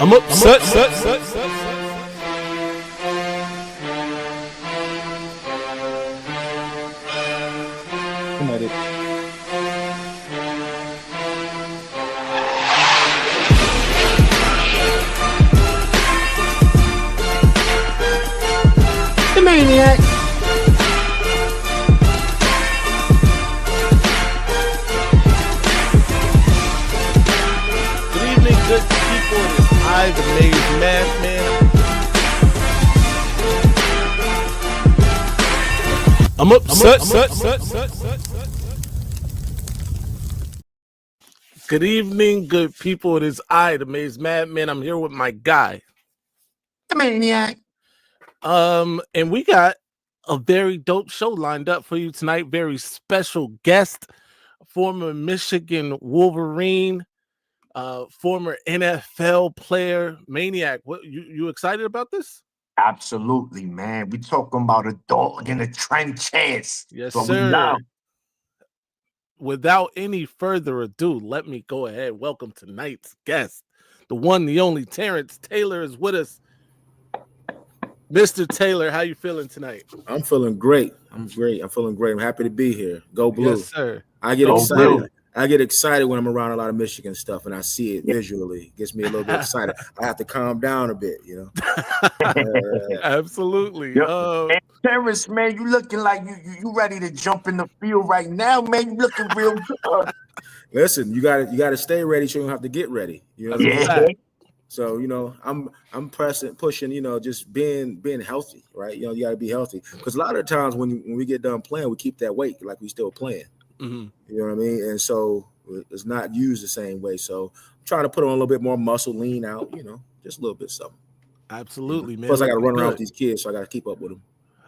I'm upset. Come at it. The maniac. Good evening, good people. It is I, the Maze Madman. I'm upset. Good evening, good people. It is I, the Maze Madman. I'm here with my guy. The maniac. And we got a very dope show lined up for you tonight. Very special guest, former Michigan Wolverine, former NFL player, Maniac. What you excited about this? Absolutely, man. We talking about a dog in the trenches. Yes, So we sir. love. Without any further ado, let me go ahead. Welcome tonight's guest, the one, the only Terrace Taylor is with us. Mr. Taylor, how you feeling tonight? I'm feeling great. I'm feeling great. I'm happy to be here. Go Blue. Yes, sir. I get Go excited. Blue. I get excited when I'm around a lot of Michigan stuff and I see it visually. It gets me a little bit excited. I have to calm down a bit, you know. Absolutely. And Terrace, man, you looking like you ready to jump in the field right now, man. You looking real good. Listen, you gotta stay ready so you don't have to get ready. You know what I mean? Yeah. So, you know, I'm pushing, you know, just being healthy, right? You know, you got to be healthy because a lot of times when we get done playing, we keep that weight like we still playing. Mm-hmm. You know what I mean? And so it's not used the same way. So I'm trying to put on a little bit more muscle, lean out, you know, just a little bit something. Absolutely, man. Plus, I got to run around with these kids, so I got to keep up with them.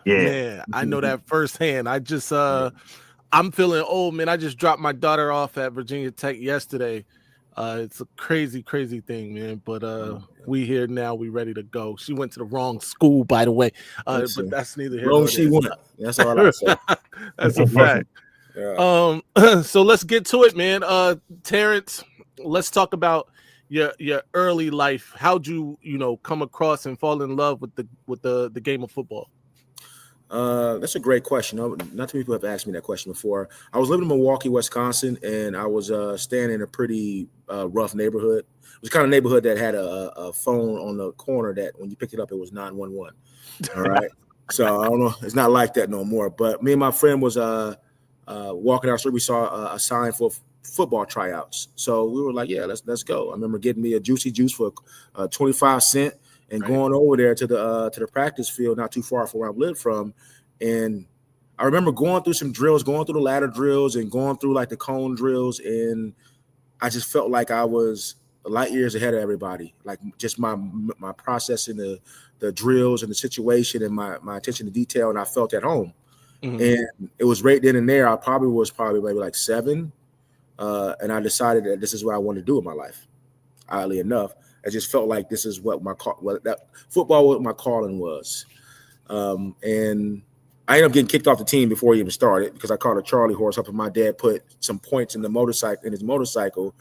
Yeah. Man, I know that firsthand. I just I'm feeling old, man. I just dropped my daughter off at Virginia Tech yesterday. It's a crazy thing, man. But we here now. We ready to go. She went to the wrong school, by the way. But that's neither here nor there. She went. That's all I say. That's a fact. Yeah. So let's get to it, man. Terrace, let's talk about your early life. How'd you come across and fall in love with the game of football? That's a great question. Not too many people have asked me that question before. I was living in Milwaukee, Wisconsin, and I was staying in a pretty rough neighborhood. It was the kind of neighborhood that had a phone on the corner that when you picked it up, it was 911. All right. So I don't know. It's not like that no more. But me and my friend was walking down the street. We saw a sign for football tryouts. So we were like, yeah, let's go. I remember getting me a Juicy Juice for 25 cents. And going over there to the practice field, not too far from where I lived from, and I remember going through some drills, going through the ladder drills, and going through like the cone drills, and I just felt like I was light years ahead of everybody. Like just my processing the drills and the situation and my attention to detail, and I felt at home. Mm-hmm. And it was right then and there. I probably was maybe like 7, and I decided that this is what I wanted to do with my life. Oddly enough. I just felt like this is what football, what my calling was. And I ended up getting kicked off the team before he even started because I caught a Charlie horse up and my dad put some points in his motorcycle,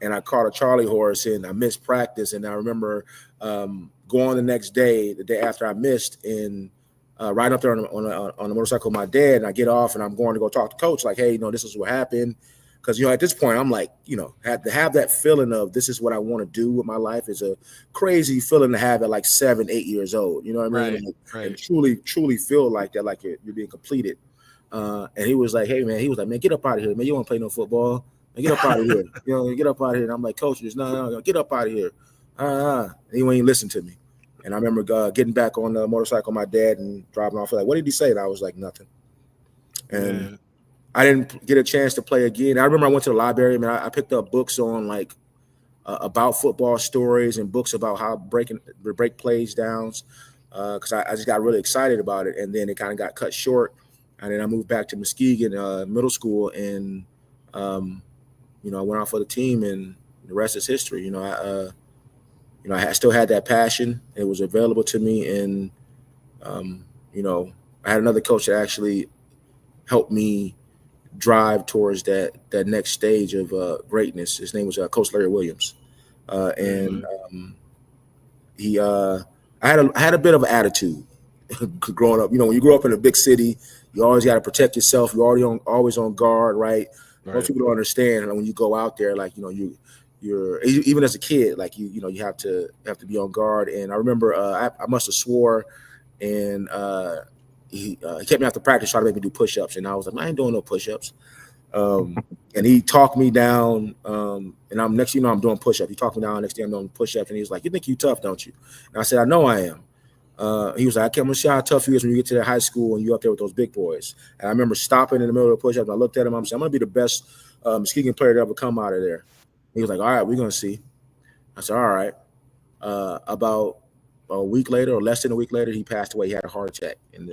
and I caught a Charlie horse and I missed practice. And I remember going the next day, the day after I missed, and riding up there on the motorcycle with my dad, and I get off and I'm going to go talk to coach like, hey, this is what happened. Because, at this point, I'm like, had to have that feeling of this is what I want to do with my life is a crazy feeling to have at like 7, 8 years old. You know what I mean? Right. And truly feel like that, like you're being completed. And he was like, hey, man, man, get up out of here. Man, you don't play no football. Man, get up out of here. Get up out of here. And I'm like, coach, no, get up out of here. And he wouldn't even listen to me. And I remember getting back on the motorcycle with my dad and driving off. Like, what did he say? And I was like, nothing. And I didn't get a chance to play again. I remember I went to the library. Man, I picked up books on like about football stories and books about how break plays down because I just got really excited about it. And then it kind of got cut short. And then I moved back to Muskegon middle school, and I went out for the team, and the rest is history. I still had that passion. It was available to me, and I had another coach that actually helped me drive towards that next stage of greatness. His name was Coach Larry Williams. I had a bit of an attitude growing up. You know, when you grow up in a big city, you always got to protect yourself. You're always on guard, right? Most people don't understand when you go out there, like, you know, you're even as a kid, like you have to be on guard. And I remember I must have swore, and he kept me after practice trying to make me do push-ups, and I was like, I ain't doing no push-ups. And he talked me down, and I'm next, I'm doing push-ups. He talked me down. Next thing I'm doing push-ups, and he was like, "You think you tough, don't you?" And I said, "I know I am." He was like, "I can't see how tough you is when you get to the high school and you up there with those big boys." And I remember stopping in the middle of the push-up, and I looked at him. I'm saying, "I'm gonna be the best Muskegon player to ever come out of there." He was like, "All right, we're gonna see." I said, "All right." About a week later, or less than a week later, he passed away. He had a heart attack, and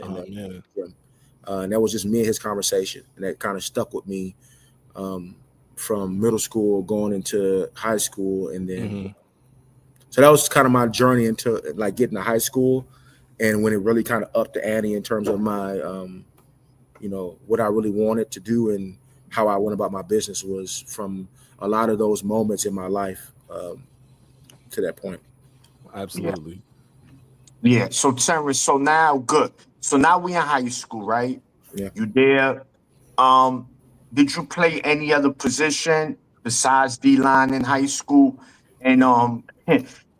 that was just me and his conversation, and that kind of stuck with me from middle school going into high school, and then so that was kind of my journey into like getting to high school, and when it really kind of upped the ante in terms of my what I really wanted to do and how I went about my business was from a lot of those moments in my life to that point. Absolutely. Yeah. So Terrace, so now good. So now we in high school, right? Yeah. You there. Did you play any other position besides D-line in high school? And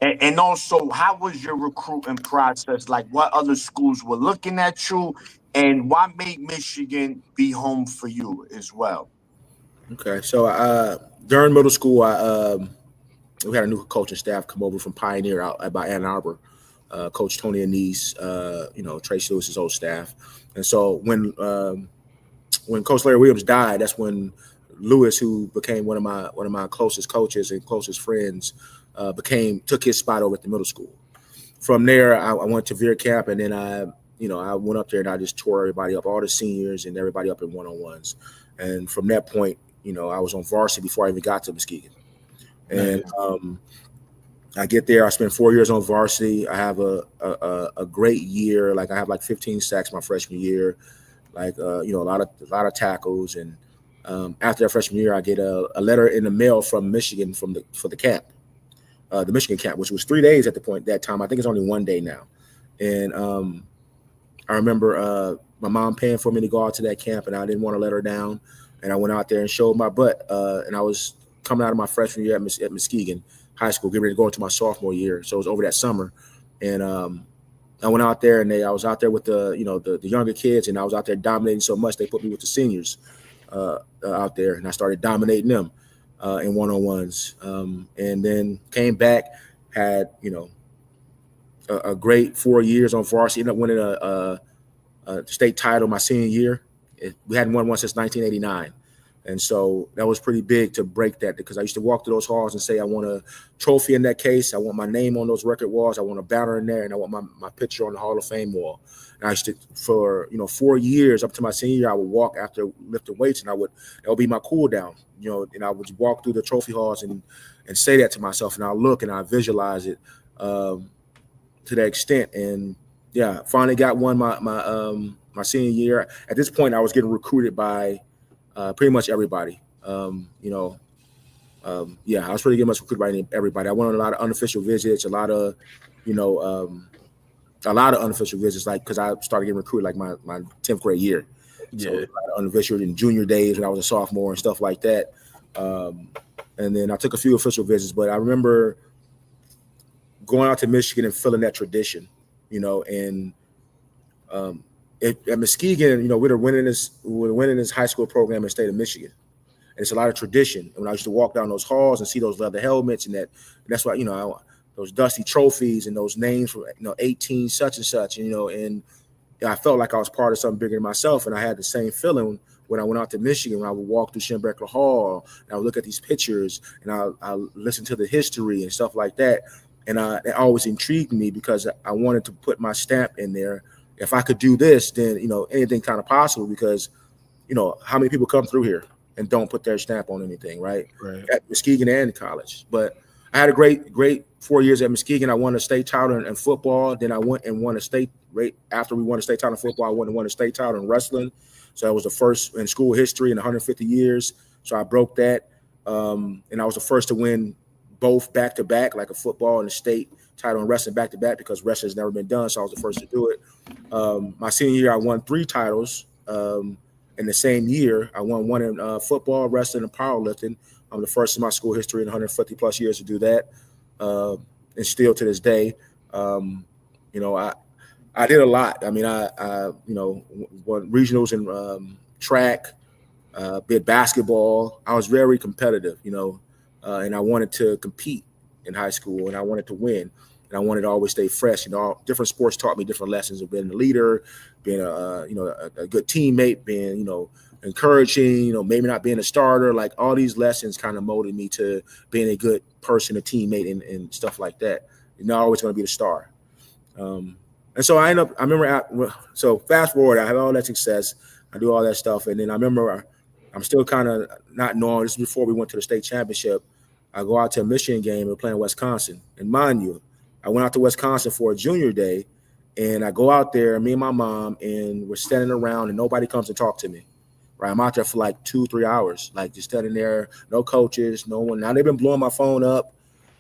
and also, how was your recruiting process? Like, what other schools were looking at you, and why made Michigan be home for you as well? Okay. So during middle school, we had a new coaching staff come over from Pioneer out by Ann Arbor. Coach Tony Anise, Trace Lewis's old staff. And so when Coach Larry Williams died, that's when Lewis, who became one of my closest coaches and closest friends, took his spot over at the middle school. From there, I went to Veer Camp, and then I went up there and I just tore everybody up, all the seniors and everybody up in one-on-ones. And from that point, I was on varsity before I even got to Muskegon. And I get there. I spent 4 years on varsity. I have a great year. Like I have like 15 sacks my freshman year. Like a lot of tackles. And after that freshman year, I get a letter in the mail from Michigan for the camp, the Michigan camp, which was 3 days at the point that time. I think it's only 1 day now. And I remember my mom paying for me to go out to that camp, and I didn't want to let her down. And I went out there and showed my butt. And I was coming out of my freshman year at Muskegon High School, getting ready to go into my sophomore year. So it was over that summer. And I went out there, and I was out there with the younger kids, and I was out there dominating so much they put me with the seniors out there, and I started dominating them in one-on-ones. And then came back, had a great 4 years on varsity. Ended up winning a state title my senior year. We hadn't won one since 1989. And so that was pretty big to break that, because I used to walk through those halls and say, I want a trophy in that case. I want my name on those record walls. I want a banner in there, and I want my picture on the Hall of Fame wall. And I used to, for 4 years up to my senior year, I would walk after lifting weights, and that would be my cool down, and I would walk through the trophy halls and say that to myself, and I look and I visualize it to that extent. And yeah, finally got one my senior year. At this point, I was getting recruited by pretty much everybody. I was pretty much recruited by everybody. I went on a lot of unofficial visits, a lot of unofficial visits, like, because I started getting recruited like my 10th grade year. So a lot of unofficial in junior days when I was a sophomore and stuff like that. And then I took a few official visits, but I remember going out to Michigan and feeling that tradition, and at Muskegon, we're winning this high school program in the state of Michigan. And it's a lot of tradition. And when I used to walk down those halls and see those leather helmets, and that's why, those dusty trophies and those names from 18 such and such, and I felt like I was part of something bigger than myself. And I had the same feeling when I went out to Michigan, when I would walk through Schembechler Hall and I would look at these pictures and I listen to the history and stuff like that. And it always intrigued me, because I wanted to put my stamp in there. If I could do this, then, anything kind of possible, because, how many people come through here and don't put their stamp on anything, right? At Muskegon and college. But I had a great 4 years at Muskegon. I won a state title in football. Then I went and won a state, right after we won a state title in football, I went and won a state title in wrestling. So that was the first in school history in 150 years. So I broke that. And I was the first to win both back-to-back, like a football and a state title in wrestling back to back because wrestling has never been done. So I was the first to do it. My senior year, I won 3 titles. In the same year, I won one in football, wrestling, and powerlifting. I'm the first in my school history in 150 plus years to do that. And still to this day, you know, I did a lot. I mean, I you know, won regionals in track, did basketball. I was very competitive, you know, and I wanted to compete in high school, and I wanted to win, and I wanted to always stay fresh. You know, different sports taught me different lessons of being a leader, being a good teammate, being, you know, encouraging, you know, maybe not being a starter. Like all these lessons kind of molded me to being a good person, a teammate, and stuff like that. You're not always going to be the star. And so so fast forward, I have all that success. I do all that stuff. And then I remember I'm still kind of not knowing, this is before we went to the state championship. I go out to a Michigan game and playing Wisconsin. And mind you, I went out to Wisconsin for a junior day, and I go out there, me and my mom, and we're standing around and nobody comes to talk to me. Right? I'm out there for like 2-3 hours, like just standing there, no coaches, no one. Now they've been blowing my phone up.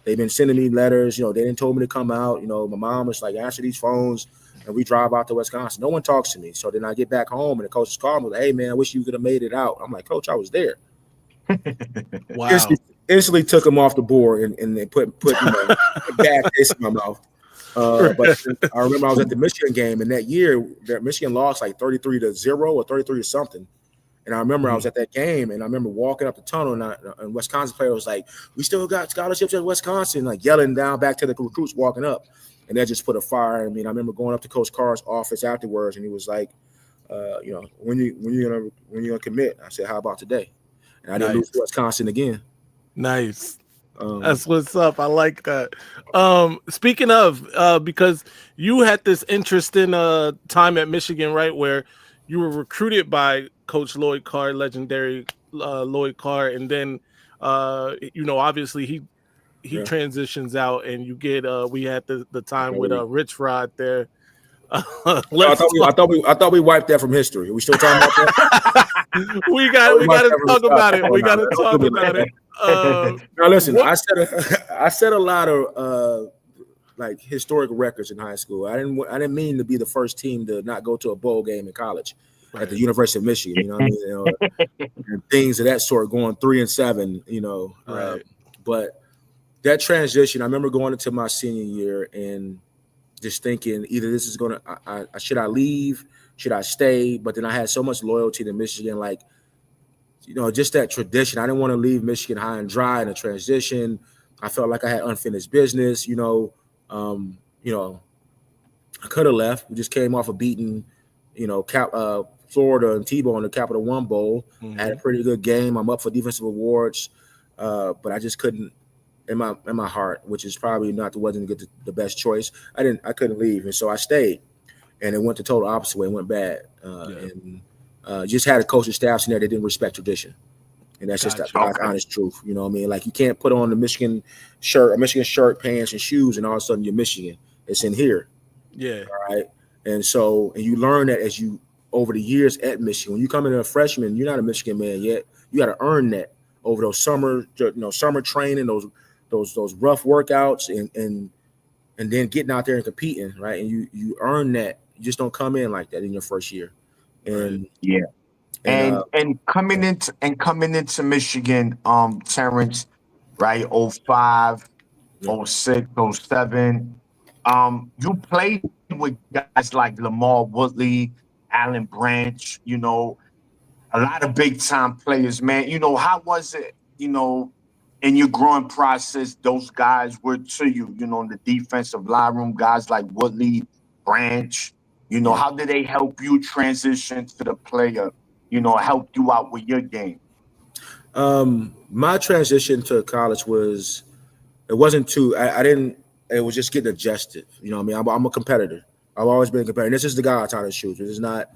They've been sending me letters, you know, they didn't told me to come out. You know, my mom was like, answer these phones, and we drive out to Wisconsin. No one talks to me. So then I get back home, and the coaches call me, like, hey, man, I wish you could have made it out. I'm like, Coach, I was there. Wow. Instantly took him off the board and they put you know, a bad taste in my mouth. But I remember I was at the Michigan game, and that year, Michigan lost like 33-0 or 33 to something. And I remember I was at that game, and I remember walking up the tunnel, and Wisconsin player was like, we still got scholarships at Wisconsin, like yelling down back to the recruits walking up. And that just put a fire. I mean, I remember going up to Coach Carr's office afterwards, and he was like, you know, when you gonna commit? I said, how about today? And I didn't lose to Wisconsin again. Nice. That's what's up. I like that. Speaking of, because you had this interesting time at Michigan, right, where you were recruited by Coach Lloyd Carr, legendary Lloyd Carr, and then you know, obviously he transitions out, and you get we had the time with Rich Rod there. I thought we wiped that from history. Are we still talking about that? we got to talk about it. We got to talk about it. Now listen, I set a lot of like historic records in high school. I didn't mean to be the first team to not go to a bowl game in college at the University of Michigan. You know what I mean? You know, and things of that sort, going 3-7. You know, but that transition, I remember going into my senior year and just thinking either this is gonna, should I leave? Should I stay? But then I had so much loyalty to Michigan, like, you know, just that tradition. I didn't want to leave Michigan high and dry in a transition. I felt like I had unfinished business. You know, I could have left. We just came off of beating, you know, Florida and Tebow in the Capital One Bowl. I had a pretty good game. I'm up for defensive awards, but I just couldn't. In my heart, which is probably wasn't the best choice. I couldn't leave, and so I stayed, and it went the total opposite way. It went bad, and just had a coaching staff in there that didn't respect tradition, and that's just the honest truth. You know what I mean? Like, you can't put on the Michigan shirt, pants, and shoes, and all of a sudden you're Michigan. It's in here. Yeah. All right. And you learn that as you over the years at Michigan. When you come in as a freshman, you're not a Michigan man yet. You got to earn that over those summer training, those rough workouts, and then getting out there and competing, right? And you earn that. You just don't come in like that in your first year. And and coming into Michigan, Terrace, right? 05, 06, 07. You played with guys like Lamar Woodley, Alan Branch, you know, a lot of big time players, man. You know, how was it, you know, in your growing process, those guys were to you, you know, in the defensive line room, guys like Woodley, Branch, you know, how did they help you transition to the player, you know, help you out with your game? My transition to college it was just getting adjusted. You know what I mean? I'm a competitor. I've always been a competitor. And this is the guy I taught to shoot. This is not,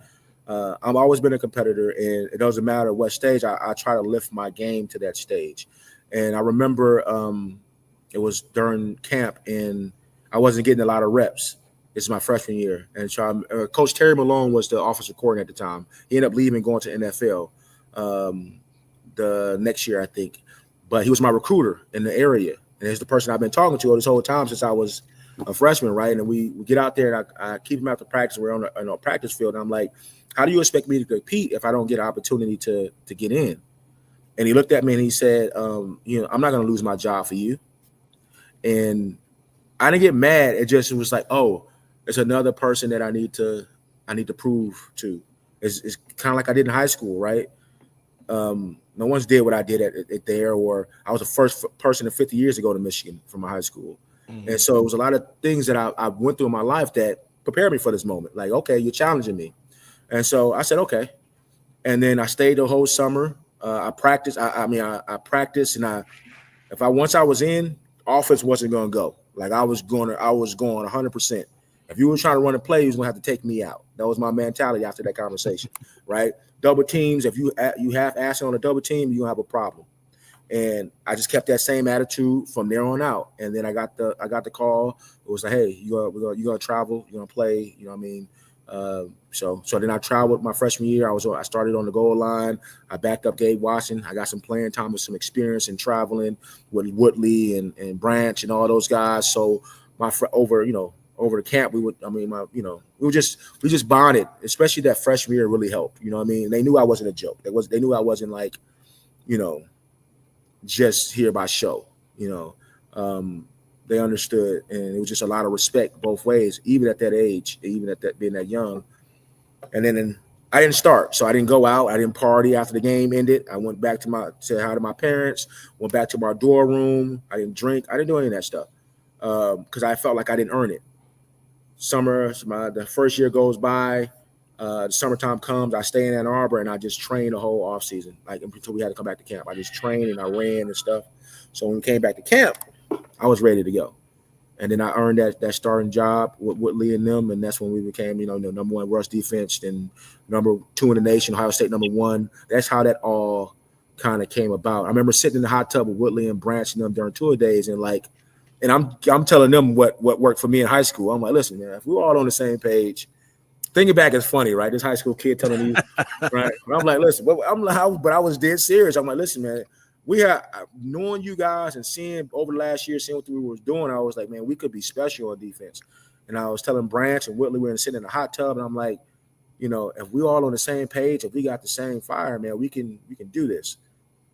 I've always been a competitor, and it doesn't matter what stage, I try to lift my game to that stage. And I remember it was during camp, and I wasn't getting a lot of reps. This is my freshman year. And so Coach Terry Malone was the offensive coordinator at the time. He ended up leaving, going to NFL the next year, I think. But he was my recruiter in the area. And he's the person I've been talking to this whole time since I was a freshman, right? And we get out there, and I keep him after practice. We're on a practice field, and I'm like, how do you expect me to compete if I don't get an opportunity to get in? And he looked at me and he said, I'm not going to lose my job for you. And I didn't get mad. It just was like, oh, it's another person that I need to prove to. It's kind of like I did in high school, right? No one's did what I did at there, or I was the first person in 50 years to go to Michigan from my high school. Mm-hmm. And so it was a lot of things that I went through in my life that prepared me for this moment. Like, okay, you're challenging me. And so I said, okay. And then I stayed the whole summer. I practiced. I practiced, and once I was in, offense wasn't going to go. Like I was going 100%. If you were trying to run a play, you was going to have to take me out. That was my mentality after that conversation, right? Double teams. If you have ass on a double team, you gonna have a problem. And I just kept that same attitude from there on out. And then I got the call. It was like, hey, you're gonna travel. You're gonna play. You know what I mean? So then I traveled my freshman year. I started on the goal line. I backed up Gabe Washington. I got some playing time with some experience in traveling with Woodley and Branch and all those guys. So over the camp, we just bonded, especially that freshman year really helped. You know what I mean? They knew I wasn't a joke. They knew I wasn't like, just here by show, they understood, and it was just a lot of respect both ways, even at that age, even at that being that young. And then I didn't start, so I didn't go out, I didn't party after the game ended. I went back to say hi to my parents, went back to my dorm room. I didn't drink, I didn't do any of that stuff because I felt like I didn't earn it. The first year goes by, the summertime comes, I stay in Ann Arbor and I just train the whole off season, like until we had to come back to camp. I just trained and I ran and stuff. So when we came back to camp, I was ready to go. And then I earned that starting job with Woodley and them, and that's when we became, the number one rush defense and number 2 in the nation, Ohio State number 1. That's how that all kind of came about. I remember sitting in the hot tub with Woodley and Branch and them during tour days, and I'm telling them what worked for me in high school. I'm like, listen, man, if we're all on the same page, thinking back is funny, right? This high school kid telling me, right? And I'm like, listen, but I was dead serious. I'm like, listen, man. We had knowing you guys and seeing over the last year, seeing what we were doing, I was like, man, we could be special on defense. And I was telling Branch and Whitley, we were sitting in the hot tub, and I'm like, if we all on the same page, if we got the same fire, man, we can do this.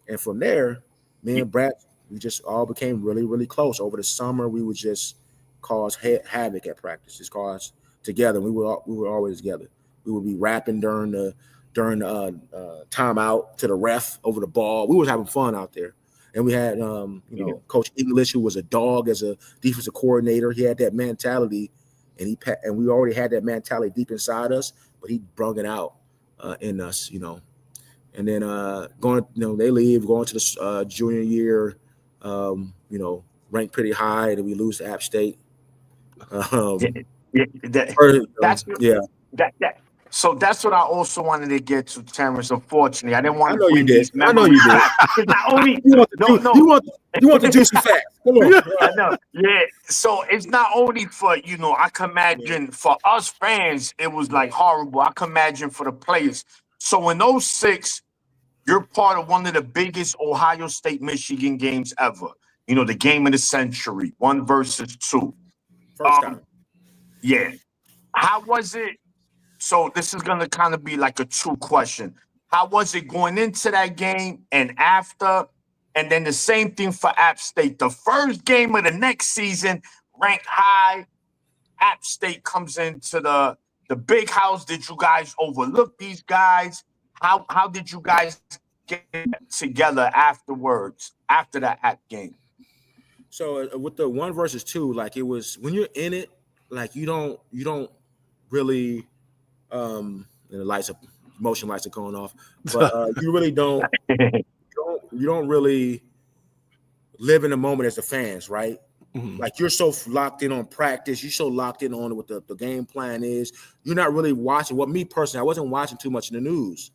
And from there, me and Branch, we just all became really, really close. Over the summer, we would just cause havoc at practice, just cause together. We were always together. We would be rapping during the timeout to the ref over the ball. We was having fun out there. And we had, Coach English, who was a dog as a defensive coordinator. He had that mentality, and we already had that mentality deep inside us, but he brought it out in us, And then they leave, going to the junior year, ranked pretty high, and we lose to App State. So that's what I also wanted to get to, Terrace. Unfortunately, I didn't want to bring these memories. I know you did. Not only you want the juicy facts. Come on. I know. Yeah. So it's not only for I can imagine for us fans, it was like horrible. I can imagine for the players. So in 2006, you're part of one of the biggest Ohio State Michigan games ever. The game of the century, 1 versus 2. First time. Yeah. How was it? So this is going to kind of be like a 2 question. How was it going into that game and after? And then the same thing for App State. The first game of the next season, ranked high. App State comes into the big house. Did you guys overlook these guys? How did you guys get together afterwards, after that App game? So with the 1 versus 2, like it was when you're in it, like you don't really the motion lights are going off, but you really don't you don't really live in the moment as the fans, right? Mm-hmm. Like you're so locked in on practice, you're so locked in on what the game plan is. You're not really watching. Well, me personally, I wasn't watching too much in the news.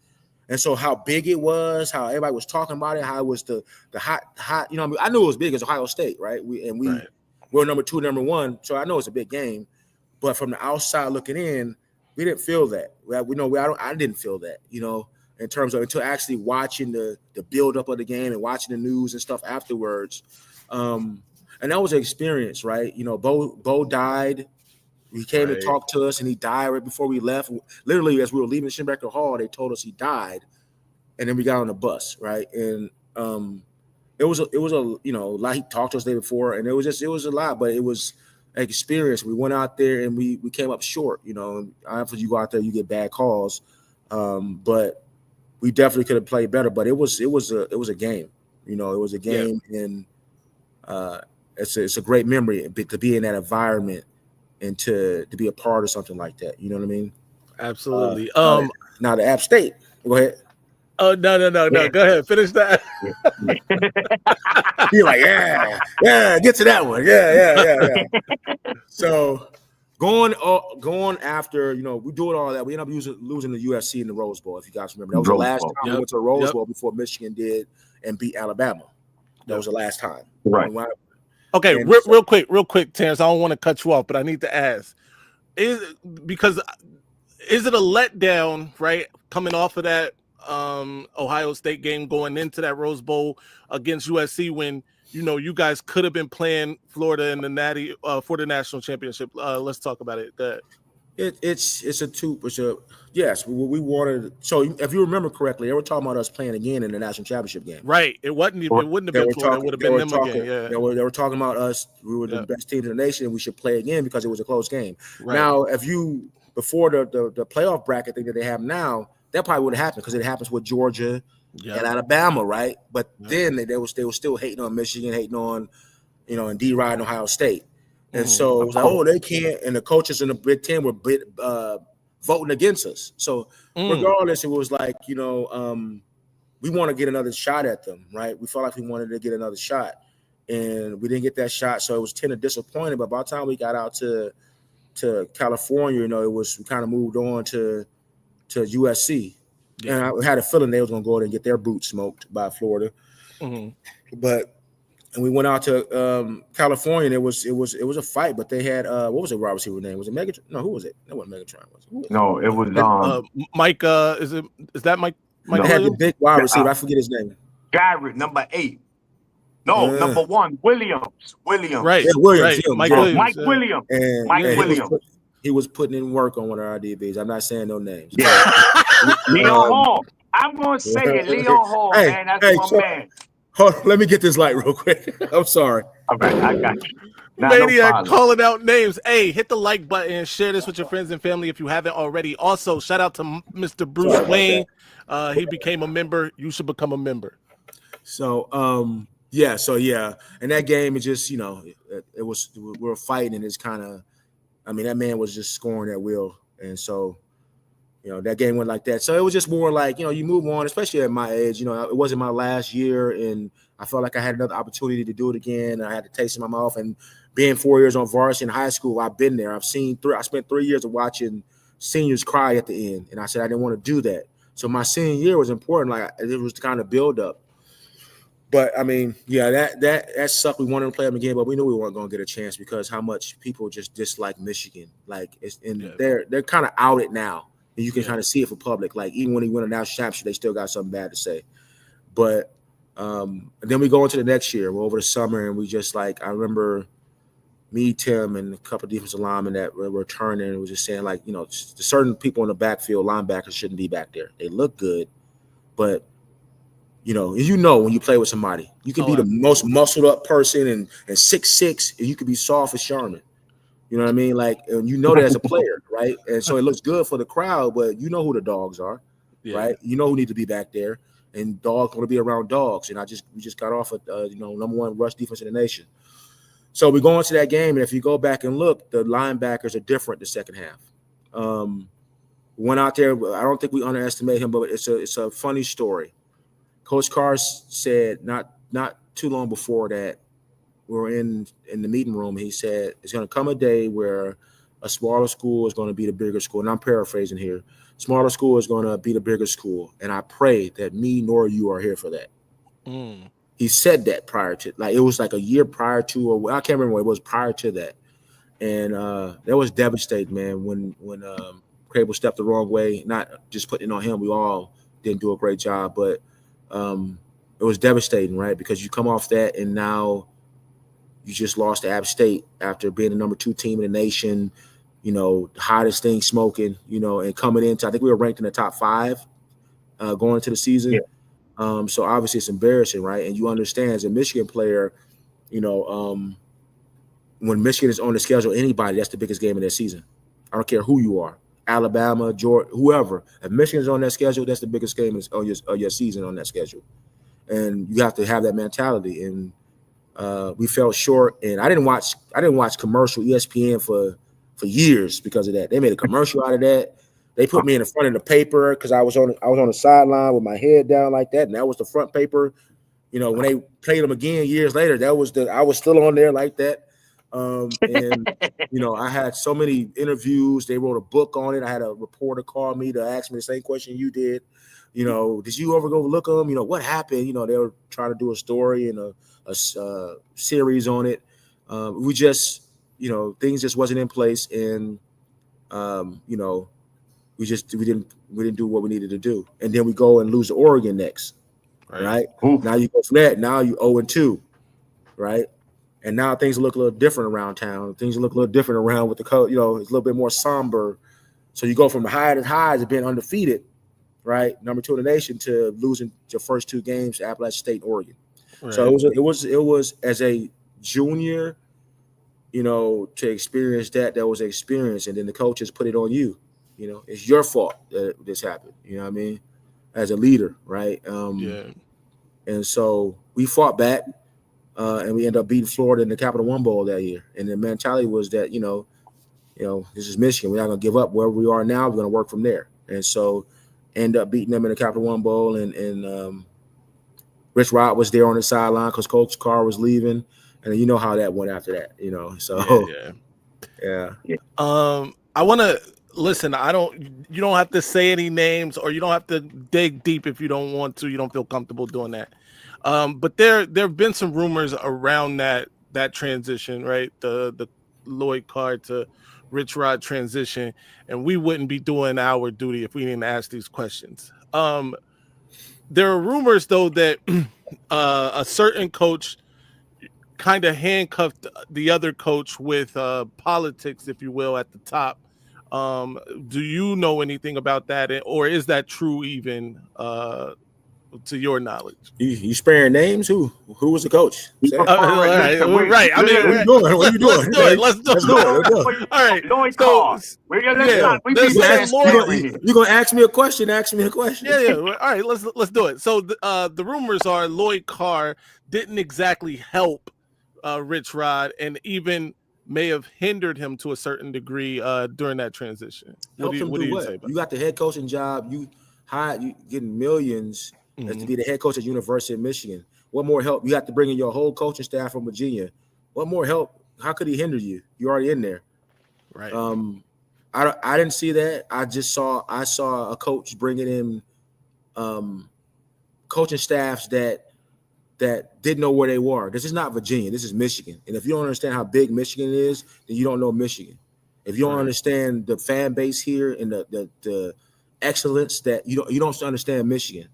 And so how big it was, how everybody was talking about it, how it was the hot, I knew it was big as Ohio State, right? We're number 2, number 1, so I know it's a big game. But from the outside looking in, we didn't feel that. I didn't feel that, in terms of until actually watching the build up of the game and watching the news and stuff afterwards. and that was an experience, right? You know, Bo died. He came and talked to us, and he died right before we left. Literally, as we were leaving Schembecker Hall, they told us he died, and then we got on the bus, right? And it was a you know, like he talked to us the day before, and it was a lot, but it was an experience. We went out there and we came up short, you know. After you go out there, you get bad calls, but we definitely could have played better. But it was a game, you know. It was a game, and it's a great memory to be in that environment and to be a part of something like that. You know what I mean? Absolutely. Now the App State. Go ahead. Oh no. Go ahead. Finish that. You're like, yeah, get to that one. Yeah. So going after, you know, we doing all that. We ended up losing the USC in the Rose Bowl, if you guys remember. That was the last time we went to the Rose Bowl before Michigan did and beat Alabama. That was the last time. Right. Okay, real quick, Terrence. I don't want to cut you off, but I need to ask: is it a letdown, right? Coming off of that Ohio State game, going into that Rose Bowl against USC, when you know you guys could have been playing Florida in the Natty for the national championship. Let's talk about it. Yes. We wanted. So if you remember correctly, they were talking about us playing again in the national championship game. Right. It wouldn't have been Florida. It would have been them again. Yeah. They were talking about us. We were the best team in the nation, and we should play again because it was a close game. Right. Now, before the playoff bracket thing that they have now, that probably would have happened because it happens with Georgia and Alabama, right? But then they were still hating on Michigan, hating on, you know, and D-Rod and Ohio State. And so it was like, they can't. And the coaches in the Big Ten were voting against us. So regardless, it was like, you know, we want to get another shot at them, right? We felt like we wanted to get another shot, and we didn't get that shot. So it was kind of disappointing. But by the time we got out to California, you know, we kind of moved on to USC. Yeah. And I had a feeling they was going to go there and get their boots smoked by Florida. And we went out to California, and it was a fight, but they had what was it? Wide receiver name? Was it Megatron? No, who was it? That wasn't Megatron. No, it was Mike. Is that Mike? They had the big wide receiver. I forget his name. Garrett, number 8. No, number 1, Williams. Right. Yeah, Williams. Right. Mike Williams. Williams. He was putting in work on one of our DBs. I'm not saying no names. Yeah. Leon Hall. I'm going to say it. Leon Hall, man. That's my man. Hold on, let me get this light real quick. I'm sorry. All right, I got you. Maniac calling out names. Hey, hit the like button and share this with your friends and family if you haven't already. Also, shout out to Mr. Bruce Wayne. He became a member. You should become a member. So, and that game is just, you know, we were fighting, and it's kind of, I mean, that man was just scoring at will, and so, you know, that game went like that. So it was just more like, you know, you move on, especially at my age. You know, it wasn't my last year, and I felt like I had another opportunity to do it again. I had to taste in my mouth, and being 4 years on varsity in high school, I've been there. I spent 3 years of watching seniors cry at the end, and I said I didn't want to do that. So my senior year was important. Like, it was the kind of build up. But I mean, yeah, that sucked. We wanted to play them again, but we knew we weren't going to get a chance because how much people just dislike Michigan. Like, they're kind of out it now. And you can kind of see it for public. Like, even when he won a national championship, they still got something bad to say. But then we go into the next year. We're over the summer, and we just, like, I remember me, Tim, and a couple of defensive linemen that were returning, and was just saying, like, you know, certain people in the backfield, linebackers, shouldn't be back there. They look good, but you know when you play with somebody, you can be the most muscled up person and 6'6", and you could be soft as Charmin. You know what I mean? Like, and you know that as a player, right? And so it looks good for the crowd, but you know who the dogs are, right? You know who need to be back there, and dogs want to be around dogs. And we just got off number 1 rush defense in the nation. So we go into that game, and if you go back and look, the linebackers are different the second half. Went out there. I don't think we underestimate him, but it's a funny story. Coach Carr said not too long before that, we were in the meeting room. He said it's going to come a day where a smaller school is going to be the bigger school. And I'm paraphrasing here. Smaller school is going to be the bigger school. And I pray that me nor you are here for that. He said that prior to, like, it was like a year prior to, or I can't remember what it was prior to that. And that was devastating, man, when Crable stepped the wrong way, not just putting it on him. We all didn't do a great job, but it was devastating, right? Because you come off that, and now You just lost to App State after being the number 2 team in the nation, you know, the hottest thing smoking, you know, and coming into, I think we were ranked in the top 5 going into the season. Yeah. So obviously it's embarrassing, right? And you understand as a Michigan player, you know, when Michigan is on the schedule, anybody, that's the biggest game of their season. I don't care who you are, Alabama, Georgia, whoever. If Michigan's on that schedule, that's the biggest game of your season on that schedule. And you have to have that mentality. And we fell short. And I didn't watch commercial ESPN for years because of that. They made a commercial out of that. They put me in the front of the paper because I was on the sideline with my head down like that, and that was the front paper. You know, when they played them again years later, I was still on there like that. And you know, I had so many interviews. They wrote a book on it. I had a reporter call me to ask me the same question you did. You know, did you ever go look them? You know, what happened? You know, they were trying to do a story and a series on it. We just, you know, things just wasn't in place, and you know, we didn't do what we needed to do, and then we go and lose to Oregon next, right? Now you go from that. Now you 0-2, right? And now things look a little different around town. Things look a little different around with the coach. You know, it's a little bit more somber. So you go from the highs of being undefeated, right, number 2 in the nation, to losing your first 2 games to Appalachian State and Oregon. Right. So it was as a junior, you know, to experience that was an experience, and then the coaches put it on you. You know, it's your fault that this happened. You know what I mean? As a leader, right? And so we fought back. And we ended up beating Florida in the Capital One Bowl that year. And the mentality was that, you know, this is Michigan. We're not going to give up. Wherever we are now, we're going to work from there. And so end up beating them in the Capital One Bowl. And Rich Rod was there on the sideline because Coach Carr was leaving. And you know how that went after that, you know. So, yeah. I want to listen. You don't have to say any names, or you don't have to dig deep if you don't want to. You don't feel comfortable doing that. But there have been some rumors around that transition, right? The Lloyd Carr to Rich Rod transition, and we wouldn't be doing our duty if we didn't ask these questions. There are rumors, though, that a certain coach kind of handcuffed the other coach with politics, if you will, at the top. Do you know anything about that, or is that true even? To your knowledge, you sparing names? Who was the coach? Right. I mean, what are you doing? Let's do it. All right. Lloyd Carr. You're gonna ask me a question. Ask me a question. Yeah. All right. Let's do it. So the rumors are Lloyd Carr didn't exactly help Rich Rod, and even may have hindered him to a certain degree during that transition. What do you say about that? You got the head coaching job. You getting millions. As to be the head coach at University of Michigan. What more help? You have to bring in your whole coaching staff from Virginia. What more help? How could he hinder you? You're already in there. Right. I didn't see that. I saw a coach bringing in coaching staffs that didn't know where they were. This is not Virginia. This is Michigan. And if you don't understand how big Michigan is, then you don't know Michigan. If you don't understand the fan base here and the excellence that you don't understand Michigan.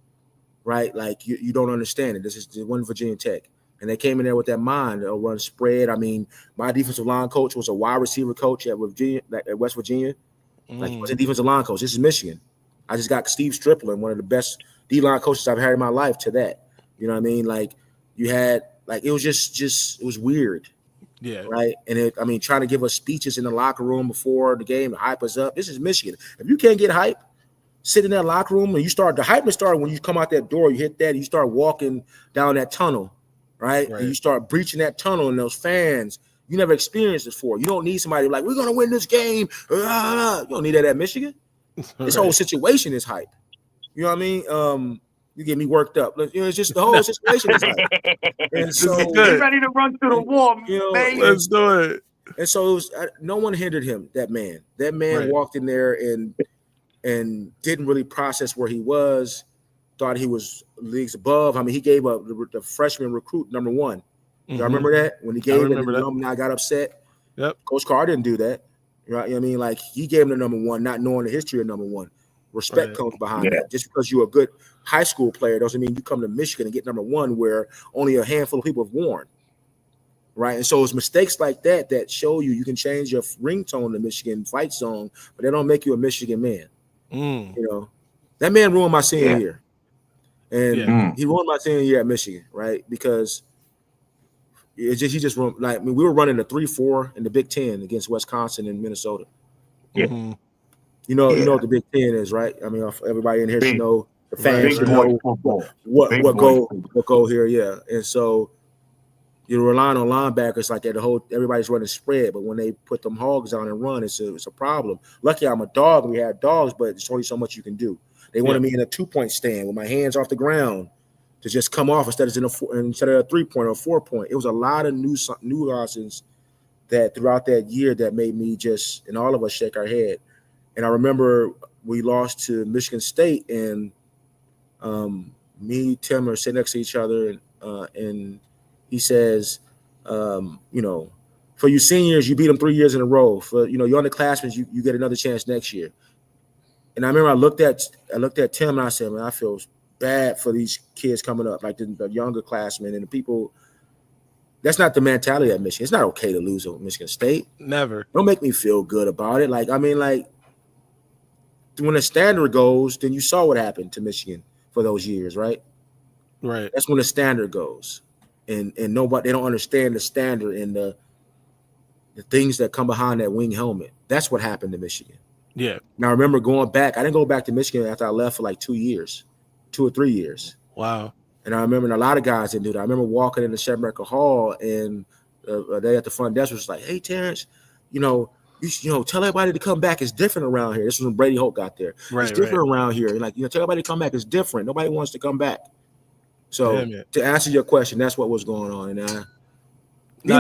Right, like you don't understand it. This is the one Virginia Tech, and they came in there with that mind. They'll run spread. I mean, my defensive line coach was a wide receiver coach at West Virginia. Like he was a defensive line coach. This is Michigan. I just got Steve Strickland, one of the best D-line coaches I've had in my life. To that, you know what I mean? Like you had, like it was just it was weird. Yeah. Right. And trying to give us speeches in the locker room before the game to hype us up. This is Michigan. If you can't get hype. Sit in that locker room and the hype started when you come out that door, you hit that, and you start walking down that tunnel, right? And you start breaching that tunnel, and those fans, you never experienced this before. You don't need somebody like, we're going to win this game. You don't need that at Michigan. This whole situation is hype. You know what I mean? You get me worked up. You know, it's just the whole situation is hype. And so get ready to run through the wall, man. Let's do it. And so it was, no one hindered him, that man. That man walked in there and didn't really process where he was, thought he was leagues above. I mean, he gave the freshman recruit number 1. Y'all remember that? When he gave it, the alumni got upset. Yep. Coach Carr didn't do that. Right? You know what I mean? Like, he gave him the number 1, not knowing the history of number 1. Respect comes behind that. Just because you're a good high school player doesn't mean you come to Michigan and get number 1 where only a handful of people have worn. right? And so it's mistakes like that that show you can change your ringtone to Michigan fight song, but they don't make you a Michigan man. You know, that man ruined my senior year, and he ruined my senior year at Michigan, right? Because he just like we were running a 3-4 in the Big Ten against Wisconsin and Minnesota. You know what the Big Ten is, right? I mean, everybody in here should know. The fans should know what go here, yeah. And so you're relying on linebackers like that. Everybody's running spread, but when they put them hogs on and run, it's a problem. Lucky I'm a dog. We had dogs, but there's only so much you can do. They wanted me in a 2-point stand with my hands off the ground to just come off instead of a 3-point or 4-point. It was a lot of nuances that throughout that year that made me and all of us shake our head. And I remember we lost to Michigan State, and me, Tim are sitting next to each other, and he says, for you seniors, you beat them 3 years in a row. For your underclassmen, you get another chance next year. And I remember I looked at Tim and I said, man, I feel bad for these kids coming up, like the younger classmen and the people. That's not the mentality at Michigan. It's not okay to lose at Michigan State. Never. Don't make me feel good about it. When the standard goes, then you saw what happened to Michigan for those years, right? Right. That's when the standard goes. And they don't understand the standard and the things that come behind that wing helmet. That's what happened to Michigan. Yeah. Now I remember going back. I didn't go back to Michigan after I left for like 2 or 3 years. Wow. And I remember a lot of guys didn't do that. I remember walking into Shetmaker Hall, and they at the front desk was like, "Hey, Terrace, you tell everybody to come back. It's different around here." This was when Brady Holt got there. It's different around here. Like, tell everybody to come back. It's different. Nobody wants to come back. So to answer your question, that's what was going on. And you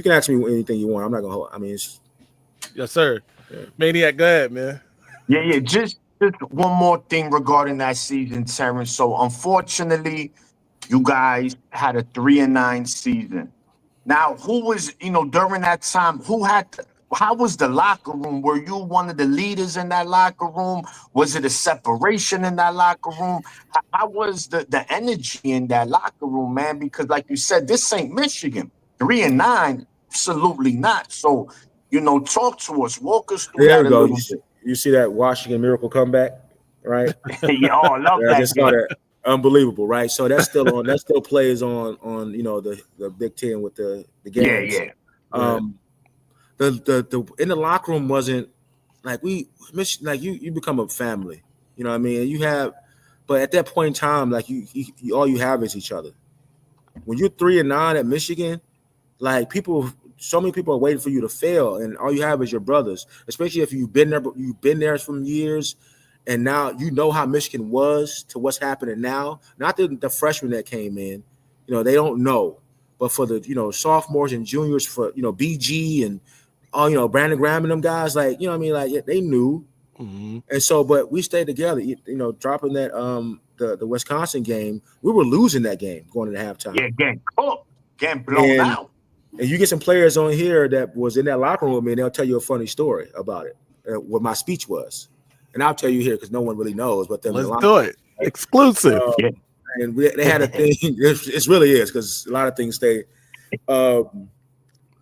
can ask me anything you want. I'm not gonna hold. I mean, yes, sir. Yeah. Maniac, go ahead, man. Yeah. Just one more thing regarding that season, Terrence. So unfortunately, you guys had a 3-9 season. Now, who was, during that time, how was the locker room? Were you one of the leaders in that locker room? Was it a separation in that locker room? How was the energy in that locker room, man? Because like you said, this ain't Michigan. 3-9, absolutely not. So, talk to us, walk us through that a little bit. You see that Washington Miracle comeback, right? Yeah, I love that. I just saw that. Unbelievable, right? So that's still on. That still plays on the Big Ten with the games. Yeah. The in the locker room wasn't like you become a family. You know what I mean? But at that point in time, like you all you have is each other. When you're 3-9 at Michigan, like so many people are waiting for you to fail, and all you have is your brothers. Especially if you've been there for years, and now you know how Michigan was to what's happening now. Not the freshmen that came in, they don't know, but for the sophomores and juniors, for BG and all Brandon Graham and them guys, like they knew, and so but we stayed together. Dropping that the Wisconsin game, we were losing that game going into halftime. Yeah, getting blown out. And you get some players on here that was in that locker room with me, and they'll tell you a funny story about it, what my speech was. And I'll tell you here because no one really knows. But let's do it. Exclusive. And they had a thing. It really is because a lot of things stay. And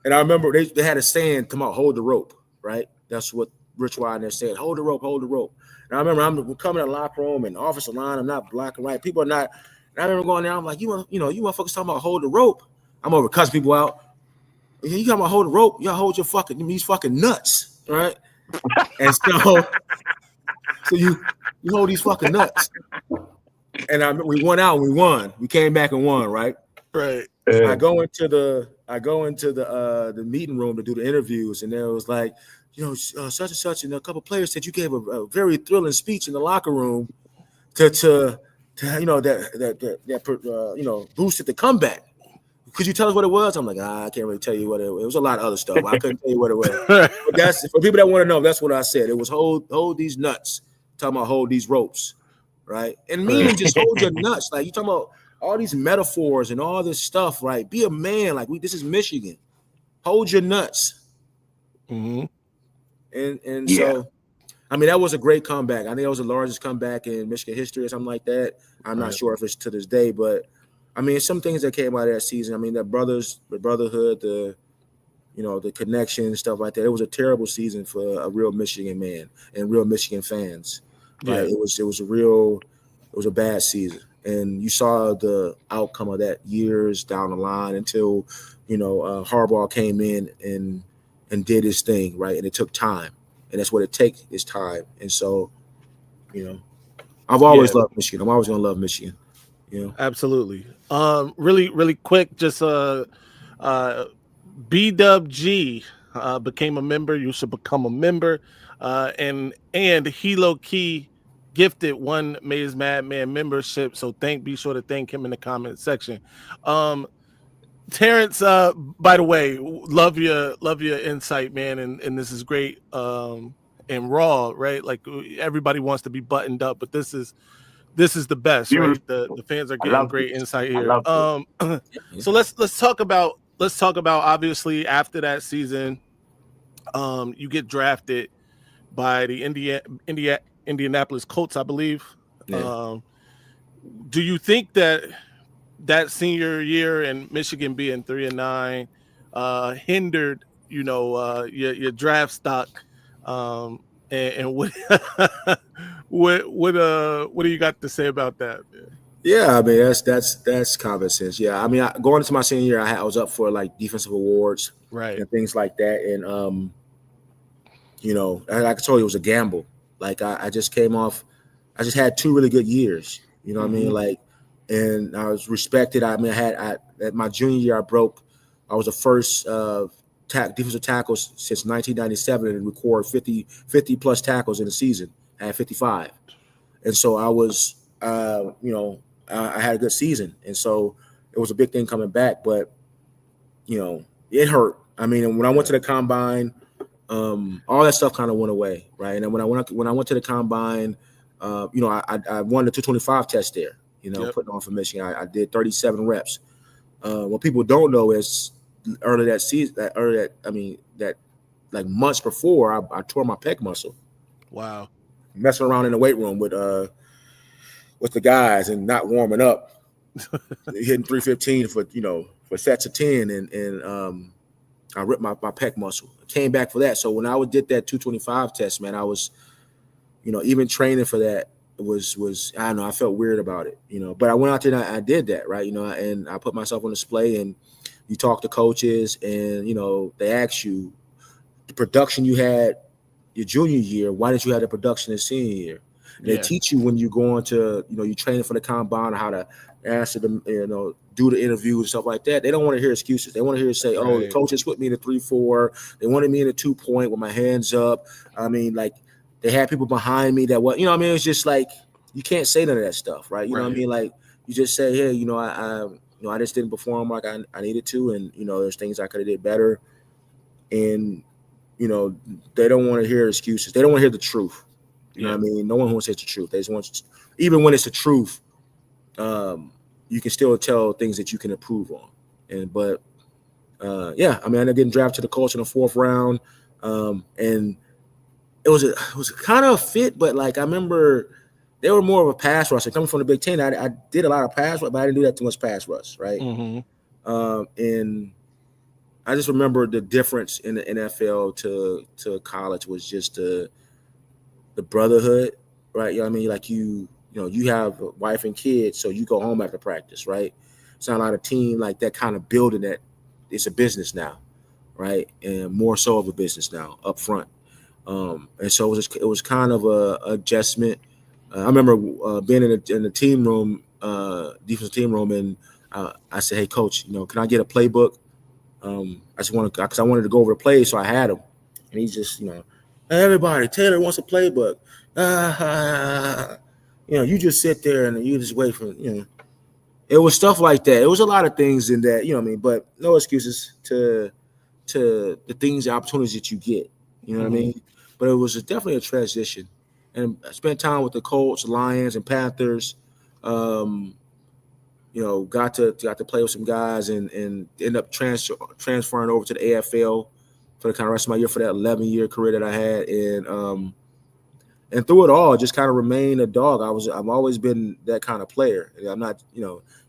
I remember they had a saying, "Come on, hold the rope." Right? That's what Rich Widener said. Hold the rope, hold the rope. And I remember I'm coming in the locker room and officer line. I'm not black and white. People are not. And I remember going there. I'm like, you motherfuckers talking about hold the rope. I'm over cussing people out. You talking about hold the rope? Y'all hold your these fucking nuts, right? And so you hold these fucking nuts. And we went out and we won. We came back and won, right? Right. I go into the meeting room to do the interviews, and there was like, such and such, and a couple players said you gave a very thrilling speech in the locker room to boosted the comeback. Could you tell us what it was? I'm like, I can't really tell you what it was. It was a lot of other stuff. I couldn't tell you what it was. But that's for people that want to know. That's what I said. It was hold these nuts. Talking about hold these ropes, right? And meaning just hold your nuts. Like you talking about all these metaphors and all this stuff, right? Be a man. Like this is Michigan. Hold your nuts. Mm-hmm. And so, I mean, that was a great comeback. I think that was the largest comeback in Michigan history or something like that. I'm not sure if it's to this day, but I mean, some things that came out of that season. I mean, the brotherhood, the connection, stuff like that. It was a terrible season for a real Michigan man and real Michigan fans. Right? Yeah. It was a bad season, and you saw the outcome of that years down the line until Harbaugh came in and did his thing, right? And it took time, and that's what it takes is time. And so, I've always loved Michigan. I'm always gonna love Michigan. Absolutely. Really, really quick, just BWG became a member. You should become a member. And he low key gifted one Maze Madman membership. So be sure to thank him in the comment section. Terrace, by the way, love your insight, man, and this is great. And raw, right? Like everybody wants to be buttoned up, but this is the best, right? The fans are getting great insight here. So let's talk about obviously after that season, you get drafted by the Indianapolis Colts, I believe. Yeah. Do you think that senior year and Michigan being 3-9 hindered, your draft stock? And what what do you got to say about that, man? Yeah, I mean that's common sense. Yeah, I mean going into my senior year, I was up for like defensive awards, right, and things like that, and like I told you, it was a gamble. Like I just came off, I just had 2 really good years. You know what I mean? Like, and I was respected. I mean, at my junior year, I was the first defensive tackles since 1997 and record 50 plus tackles in a season. I had 55, and so I was, I had a good season, and so it was a big thing coming back. But it hurt. I mean, and when I went to the combine, all that stuff kind of went away, right? And then when I went to the combine, I won the 225 test there. Putting on for Michigan, I did 37 reps. What people don't know is early that season, that like months before, I tore my pec muscle. Wow. Messing around in the weight room with the guys and not warming up, hitting 315 for sets of 10, and I ripped my pec muscle. Came back for that. So when I did that 225 test, man, I was, even training for that was I don't know, I felt weird about it, but I went out there and I did that, right, and I put myself on display, and you talk to coaches, and they ask you the production you had your junior year, why didn't you have the production in senior year? And they teach you when you go into, you're training for the combine, how to answer them, do the interviews and stuff like that. They don't want to hear excuses. They want to hear you say, "Oh, the coaches put me in a 3-4. They wanted me in a 2-point with my hands up." I mean, like they had people behind me that it's just like you can't say none of that stuff, right? You know what I mean? Like you just say, "Hey, I just didn't perform like I needed to, and there's things I could have did better." And they don't want to hear excuses. They don't want to hear the truth. You know what I mean? No one wants to hear the truth. They just want, even when it's the truth, you can still tell things that you can improve on. But I mean, I ended up getting drafted to the Colts in the 4th round, and it was kind of a fit. But like I remember, they were more of a pass rusher coming from the Big Ten. I did a lot of pass rush, but I didn't do that too much pass rush, right? And I just remember the difference in the NFL to college was just the brotherhood, right? I mean? Like you have a wife and kids, so you go home after practice, right? It's not a lot of team like that kind of building that it's a business now, right? And more so of a business now up front. And so it was kind of a adjustment. I remember being in the team room, defensive team room, and I said, "Hey, coach, can I get a playbook? I just want to, because I wanted to go over the plays, so I had him." And he's just, "Everybody, Taylor wants a playbook. You just sit there and you just wait for, It was stuff like that. It was a lot of things in that, but no excuses to the things, the opportunities that you get, what I mean? But it was definitely a transition. And I spent time with the Colts, Lions, and Panthers. Got to play with some guys and end up transferring over to the AFL for the kind of rest of my year for that 11-year career that I had. And through it all, just kind of remain a dog. I've always been that kind of player. I'm not,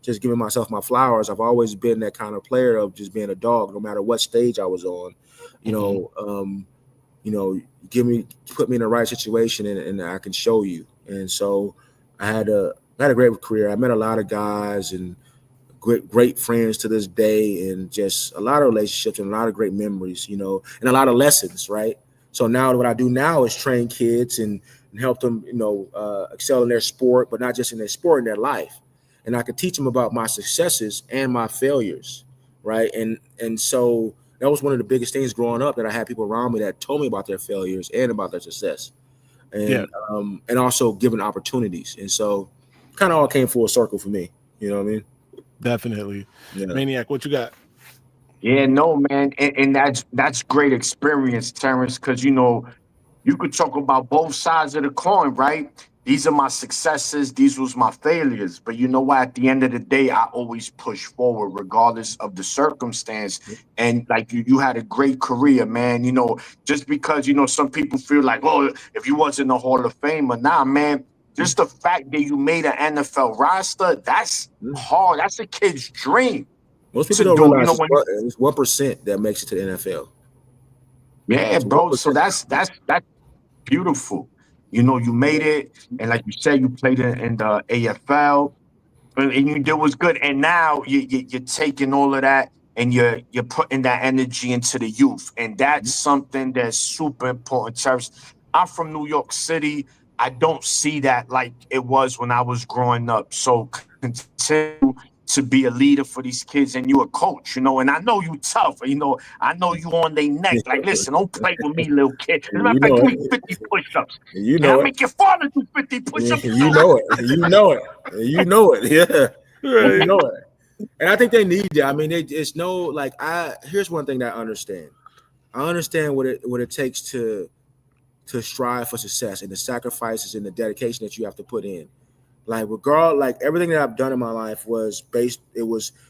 just giving myself my flowers. I've always been that kind of player of just being a dog, no matter what stage I was on. Put me in the right situation, and I can show you. And so I had a great career. I met a lot of guys and great friends to this day, and just a lot of relationships and a lot of great memories, and a lot of lessons, right? So now what I do now is train kids and help them, excel in their sport, but not just in their sport, in their life. And I could teach them about my successes and my failures, right? And so that was one of the biggest things growing up, that I had people around me that told me about their failures and about their success, and also given opportunities. And so kind of all came full circle for me. You know what I mean? Definitely. Yeah. Maniac, what you got? Yeah, no, man, and that's great experience, Terrence, because you could talk about both sides of the coin, right? These are my successes, these was my failures. But you know what? At the end of the day, I always push forward regardless of the circumstance. And like you had a great career, man. Just because, some people feel like, oh, if you wasn't a Hall of Famer, nah, man. Just the fact that you made an NFL roster, that's hard. That's a kid's dream. Most people don't realize it's 1% that makes it to the NFL. Yeah, bro. So that's beautiful. You made it, and like you said, you played in the AFL, and you did was good. And now you're taking all of that and you're putting that energy into the youth, and that's something that's super important. Terrence, I'm from New York City. I don't see that like it was when I was growing up. So continue to be a leader for these kids, and you a coach, and I know you tough, I know you on their neck. Like, listen, don't play with me, little kid. As a matter of fact, give me 50 push-ups. And I make your father do 50 push-ups. You know it. Yeah. Right. You know it. And I think they need that. I mean, it's here's one thing that I understand. I understand what it takes to strive for success, and the sacrifices and the dedication that you have to put in. Like everything that I've done in my life was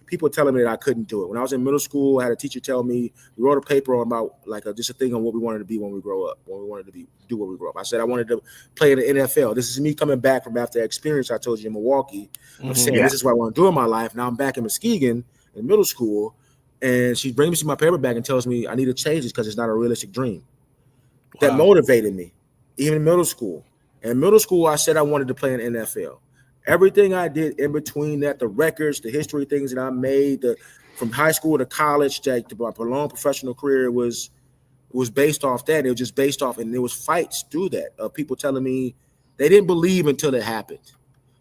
people telling me that I couldn't do it. When I was in middle school, I had a teacher tell me, we wrote a paper on about just a thing on what we wanted to be when we grow up, do when we grow up. I said I wanted to play in the NFL. This is me coming back from after that experience I told you in Milwaukee. I'm saying this is what I want to do in my life. Now I'm back in Muskegon in middle school, and she brings me my paper back and tells me I need to change this because it's not a realistic dream. Wow. That motivated me, even in middle school. In middle school, I said I wanted to play in the NFL. Everything I did in between that, the records, the history things that I made, from high school to college, to my long professional career was based off that. It was just based off, and there was fights through that of people telling me they didn't believe until it happened.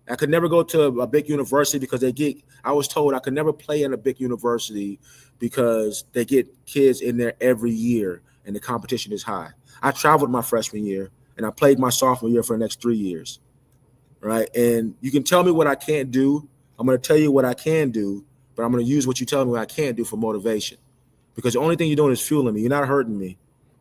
I could never go to a big university because I was told I could never play in a big university because they get kids in there every year and the competition is high. I traveled my freshman year and I played my sophomore year for the next 3 years. Right. And you can tell me what I can't do. I'm going to tell you what I can do, but I'm going to use what you tell me what I can't do for motivation, because the only thing you're doing is fueling me. You're not hurting me.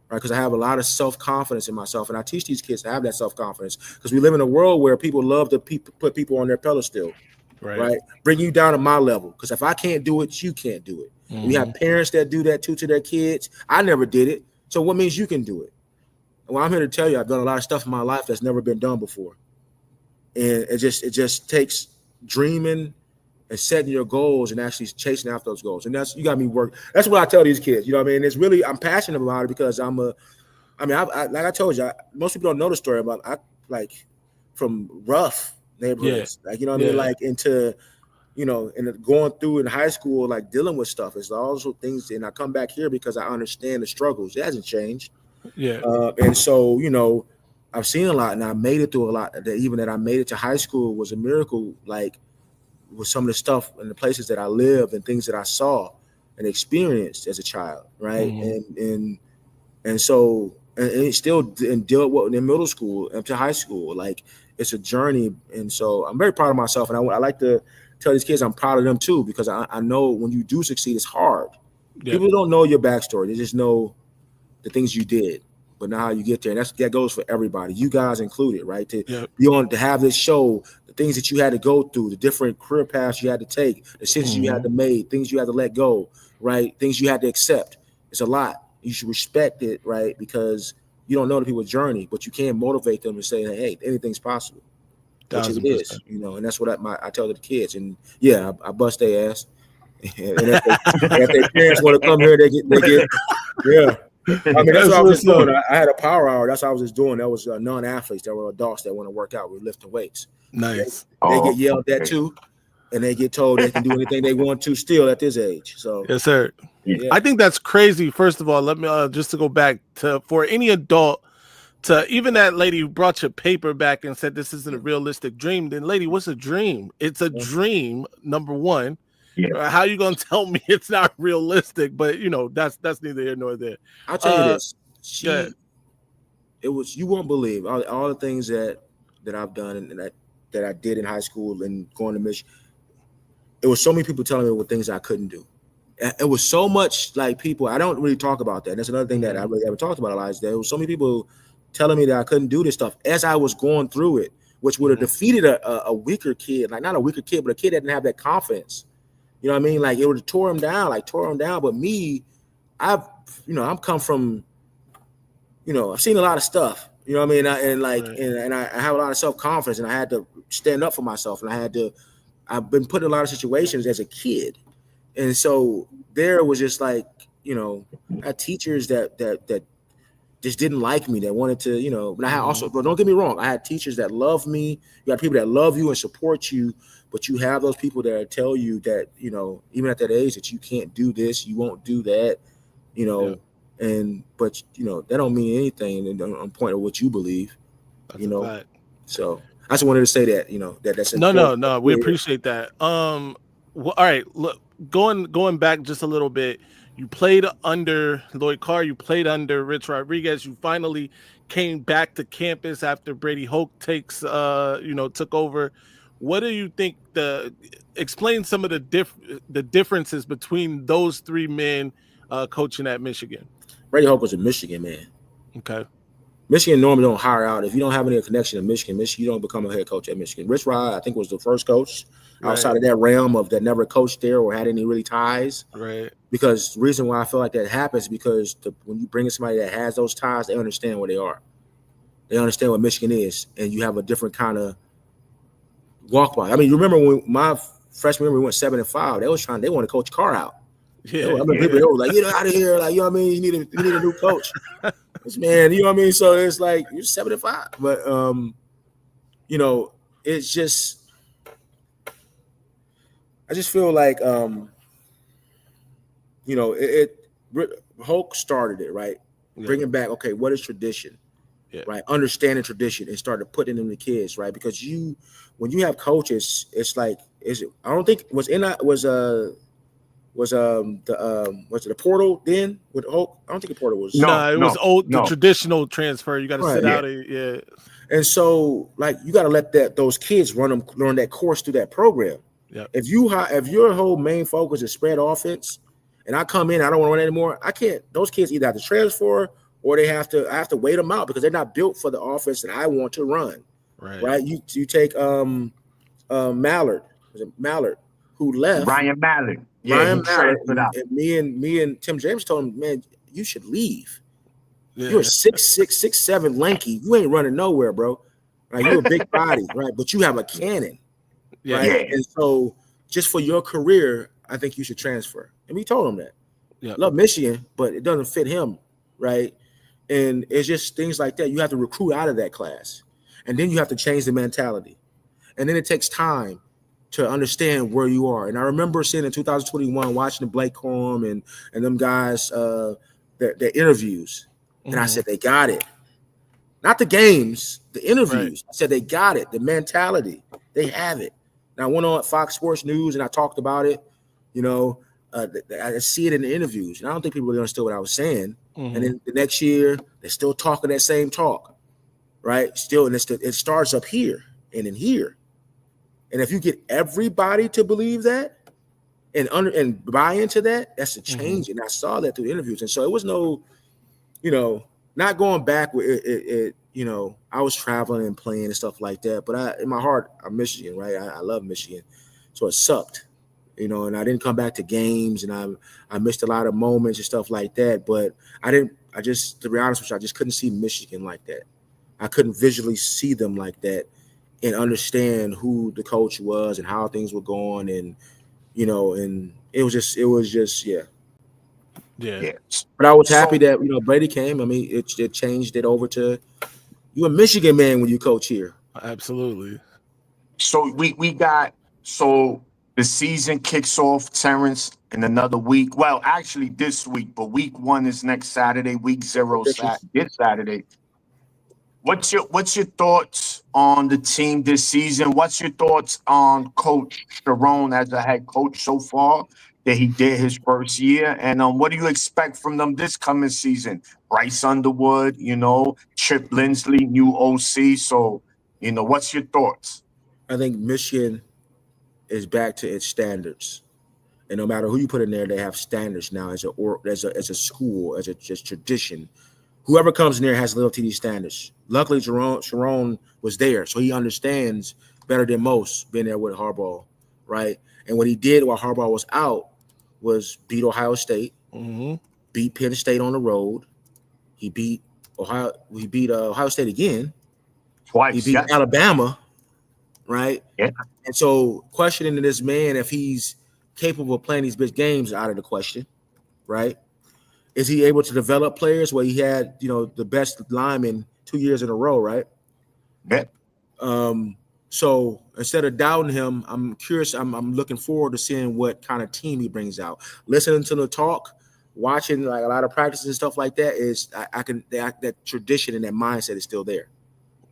Right. Because I have a lot of self-confidence in myself. And I teach these kids to have that self-confidence, because we live in a world where people love to put people on their pedestal. Right. Bring you down to my level. Because if I can't do it, you can't do it. Mm-hmm. We have parents that do that too to their kids. I never did it. So what means you can do it? Well, I'm here to tell you, I've done a lot of stuff in my life that's never been done before. And it just takes dreaming and setting your goals and actually chasing after those goals. And you got me work. That's what I tell these kids. You know what I mean? It's really, I'm passionate about it because I like I told you, most people don't know the story about from rough neighborhoods, I mean, like into, and going through in high school, like dealing with stuff. It's also things. And I come back here because I understand the struggles. It hasn't changed. Yeah. And so, I've seen a lot, and I made it through a lot. Even that I made it to high school was a miracle, like with some of the stuff and the places that I lived and things that I saw and experienced as a child, right? Mm-hmm. And so still deal with in middle school up to high school. Like, it's a journey, and so I'm very proud of myself, and I like to tell these kids I'm proud of them too, because I know when you do succeed, it's hard. Yeah. People don't know your backstory; they just know the things you did. But now how you get there, and that goes for everybody, you guys included, right? To have this show, the things that you had to go through, the different career paths you had to take, the decisions you had to make, things you had to let go, right? Things you had to accept. It's a lot. You should respect it, right? Because You don't know the people's journey, but you can motivate them and say, hey, anything's possible, which it is, you know. And that's what I tell the kids. And yeah, I bust their ass. And if their parents want to come here, they get yeah. I mean, that's what I was just doing. I had a power hour. That's what I was just doing. That was non-athletes. That were adults that want to work out. We're lifting weights. Nice. They get yelled at too, and they get told they can do anything they want to still at this age. So yes, sir. Yeah. I think that's crazy. First of all, let me just to go back to for any adult to even that lady who brought your paper back and said this isn't a realistic dream. Then, lady, what's a dream? It's a dream. Number one. Yeah. How you gonna tell me it's not realistic? But you know, that's neither here nor there. I'll tell you this. It was, you won't believe all the things that I've done and that I did in high school and going to Michigan. It was so many people telling me what things I couldn't do. It was so much like people. I don't really talk about that. That's another thing that I really haven't talked about a lot. Is there was so many people telling me that I couldn't do this stuff as I was going through it, which would have defeated a weaker kid, like not a weaker kid, but a kid that didn't have that confidence. You know what I mean? Like it would have tore him down. But me, I'm come from, I've seen a lot of stuff. You know what I mean? And I have a lot of self-confidence, and I had to stand up for myself, and I've been put in a lot of situations as a kid. And so there was just like, I had teachers that just didn't like me, that wanted to, but I had also, but don't get me wrong, I had teachers that love me. You got people that love you and support you, but you have those people that tell you that, even at that age, that you can't do this, you won't do that, but that don't mean anything on point of what you believe, That's So I just wanted to say that, that's important. No, we appreciate that. Well, all right, look, going back just a little bit, you played under Lloyd Carr, you played under Rich Rodriguez, you finally came back to campus after Brady Hoke took over. What do you think explain some of the differences between those three men coaching at Michigan? Brady Hoke was a Michigan man. Okay. Michigan normally don't hire out. If you don't have any connection to Michigan, you don't become a head coach at Michigan. Rich Rod, I think, was the first coach outside of that realm of that never coached there or had any really ties. Right. Because the reason why I feel like that happens is because when you bring in somebody that has those ties, they understand where they are. They understand what Michigan is, and you have a different kind of walk by. I mean, you remember when my freshman year we went 7-5, they want to coach Carr out. Yeah. I mean, people were like, get out of here, like, you know what I mean? You need a new coach. Man, you know what I mean? So it's like you're 7-5. But it's just I just feel like Hoke started it, right? Yeah. Bringing back, okay, what is tradition? Yeah. Right? Understanding tradition and started putting it in the kids, right? Because when you have coaches, it's like, I don't think was the portal then with Hoke? I don't think the portal was. No, it was the traditional transfer. You got to sit out. Yeah. And so, like, you got to let those kids learn that course through that program. Yeah. If your whole main focus is spread offense, and I come in, I don't want to run anymore. I can't. Those kids either have to transfer or I have to wait them out because they're not built for the offense that I want to run. Right. You take Mallard. Was it Mallard who left? Ryan Mallard. Yeah, and me and Tim James told him, man, you should leave. Yeah. You're 6'6", 6'7", lanky. You ain't running nowhere, bro. Right? You're a big body, right? But you have a cannon. Yeah. Right? Yeah. And so just for your career, I think you should transfer. And we told him that. Yeah. Love Michigan, but it doesn't fit him, right? And it's just things like that. You have to recruit out of that class. And then you have to change the mentality. And then it takes time to understand where you are. And I remember seeing in 2021, watching the Blake Corum and them guys, their interviews. And I said, they got it. Not the games, the interviews. Right. I said, they got it. The mentality, they have it. And I went on Fox Sports News and I talked about it. I see it in the interviews. And I don't think people really understood what I was saying. Mm-hmm. And then the next year, they're still talking that same talk, right? Still, and it starts up here and in here. And if you get everybody to believe that and buy into that, that's a change. Mm-hmm. And I saw that through the interviews. And so it was no, not going back with it. I was traveling and playing and stuff like that. But in my heart, I'm Michigan, right? I love Michigan. So it sucked, and I didn't come back to games and I missed a lot of moments and stuff like that. But I didn't to be honest with you, I just couldn't see Michigan like that. I couldn't visually see them like that and understand who the coach was and how things were going, and and it was just Yeah. But I was happy that Brady came. I mean, it changed it over to you a Michigan man when you coach here. Absolutely. So we got the season kicks off, Terrence, in another week. Well, actually this week, but week 1 is next Saturday. Week 0 this Saturday. What's your thoughts on the team this season? What's your thoughts on Coach Sharon as a head coach so far that he did his first year? And what do you expect from them this coming season? Bryce Underwood, Chip Lindsley, new OC. So, what's your thoughts? I think Michigan is back to its standards, and no matter who you put in there, they have standards now as a school, as a tradition. Whoever comes in there has to live up to these standards. Luckily, Sharon was there, so he understands better than most being there with Harbaugh, right? And what he did while Harbaugh was out was beat Ohio State, beat Penn State on the road. He beat Ohio State again. Twice. He beat Alabama, right? Yeah. And so questioning this man if he's capable of playing these big games out of the question, right? Is he able to develop players? Well, he had, the best lineman 2 years in a row, right? Yeah. So instead of doubting him, I'm curious. I'm looking forward to seeing what kind of team he brings out. Listening to the talk, watching like a lot of practices and stuff like that that tradition and that mindset is still there,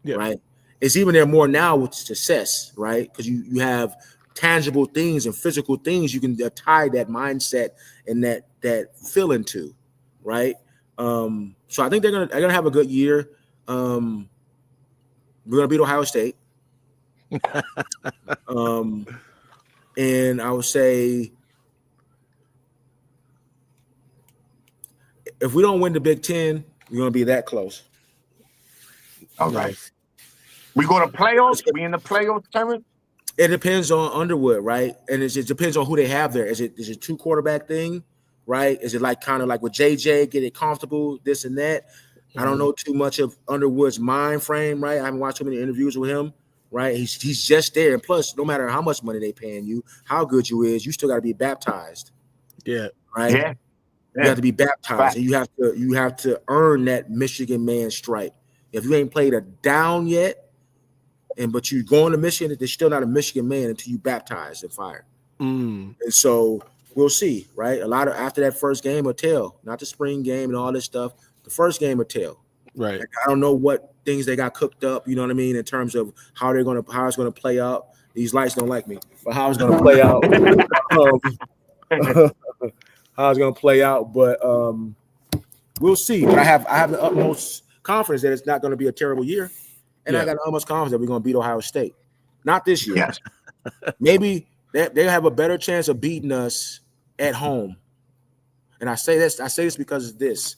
right? It's even there more now with success, right? Because you have tangible things and physical things you can tie that mindset and that feeling to. Right. So I think they're gonna have a good year. We're gonna beat Ohio State. And I would say if we don't win the Big Ten, we're gonna be that close. All right. We go to playoffs. We in the playoffs, Terrence? It depends on Underwood, right? And it depends on who they have there. Is it 2-quarterback thing? Right? Is it like kind of like with JJ, get it comfortable, this and that? I don't know too much of Underwood's mind frame, right? I haven't watched too many interviews with him, right? He's just there. And plus, no matter how much money they paying you, how good you is, you still got to be baptized. Yeah. Right? Yeah. You have to be baptized. Right. And you have to earn that Michigan man stripe. If you ain't played a down yet, but you're going to Michigan, they're still not a Michigan man until you baptized and fired. And so we'll see, right? After that first game will tell, not the spring game and all this stuff. The first game will tell. Right. Like, I don't know what things they got cooked up, you know what I mean, in terms of how it's gonna play out. These lights don't like me, but how it's gonna play out. How it's gonna play out, but we'll see. But I have the utmost confidence that it's not gonna be a terrible year. And I got the utmost confidence that we're gonna beat Ohio State. Not this year. Yes. Maybe they have a better chance of beating us at home. And I say this because of this.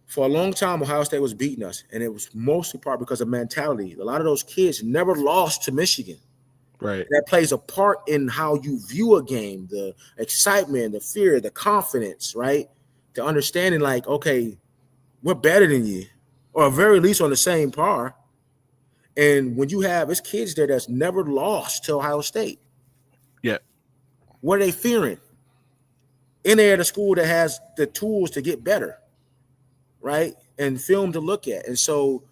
For a long time, Ohio State was beating us, and it was mostly part because of mentality. A lot of those kids never lost to Michigan. Right. That plays a part in how you view a game, the excitement, the fear, the confidence, right? To understanding like, okay, we're better than you, or at very least on the same par. And when you have it's kids there that's never lost to Ohio State. Yeah. What are they fearing? In there at a school that has the tools to get better, right? And film to look at. And so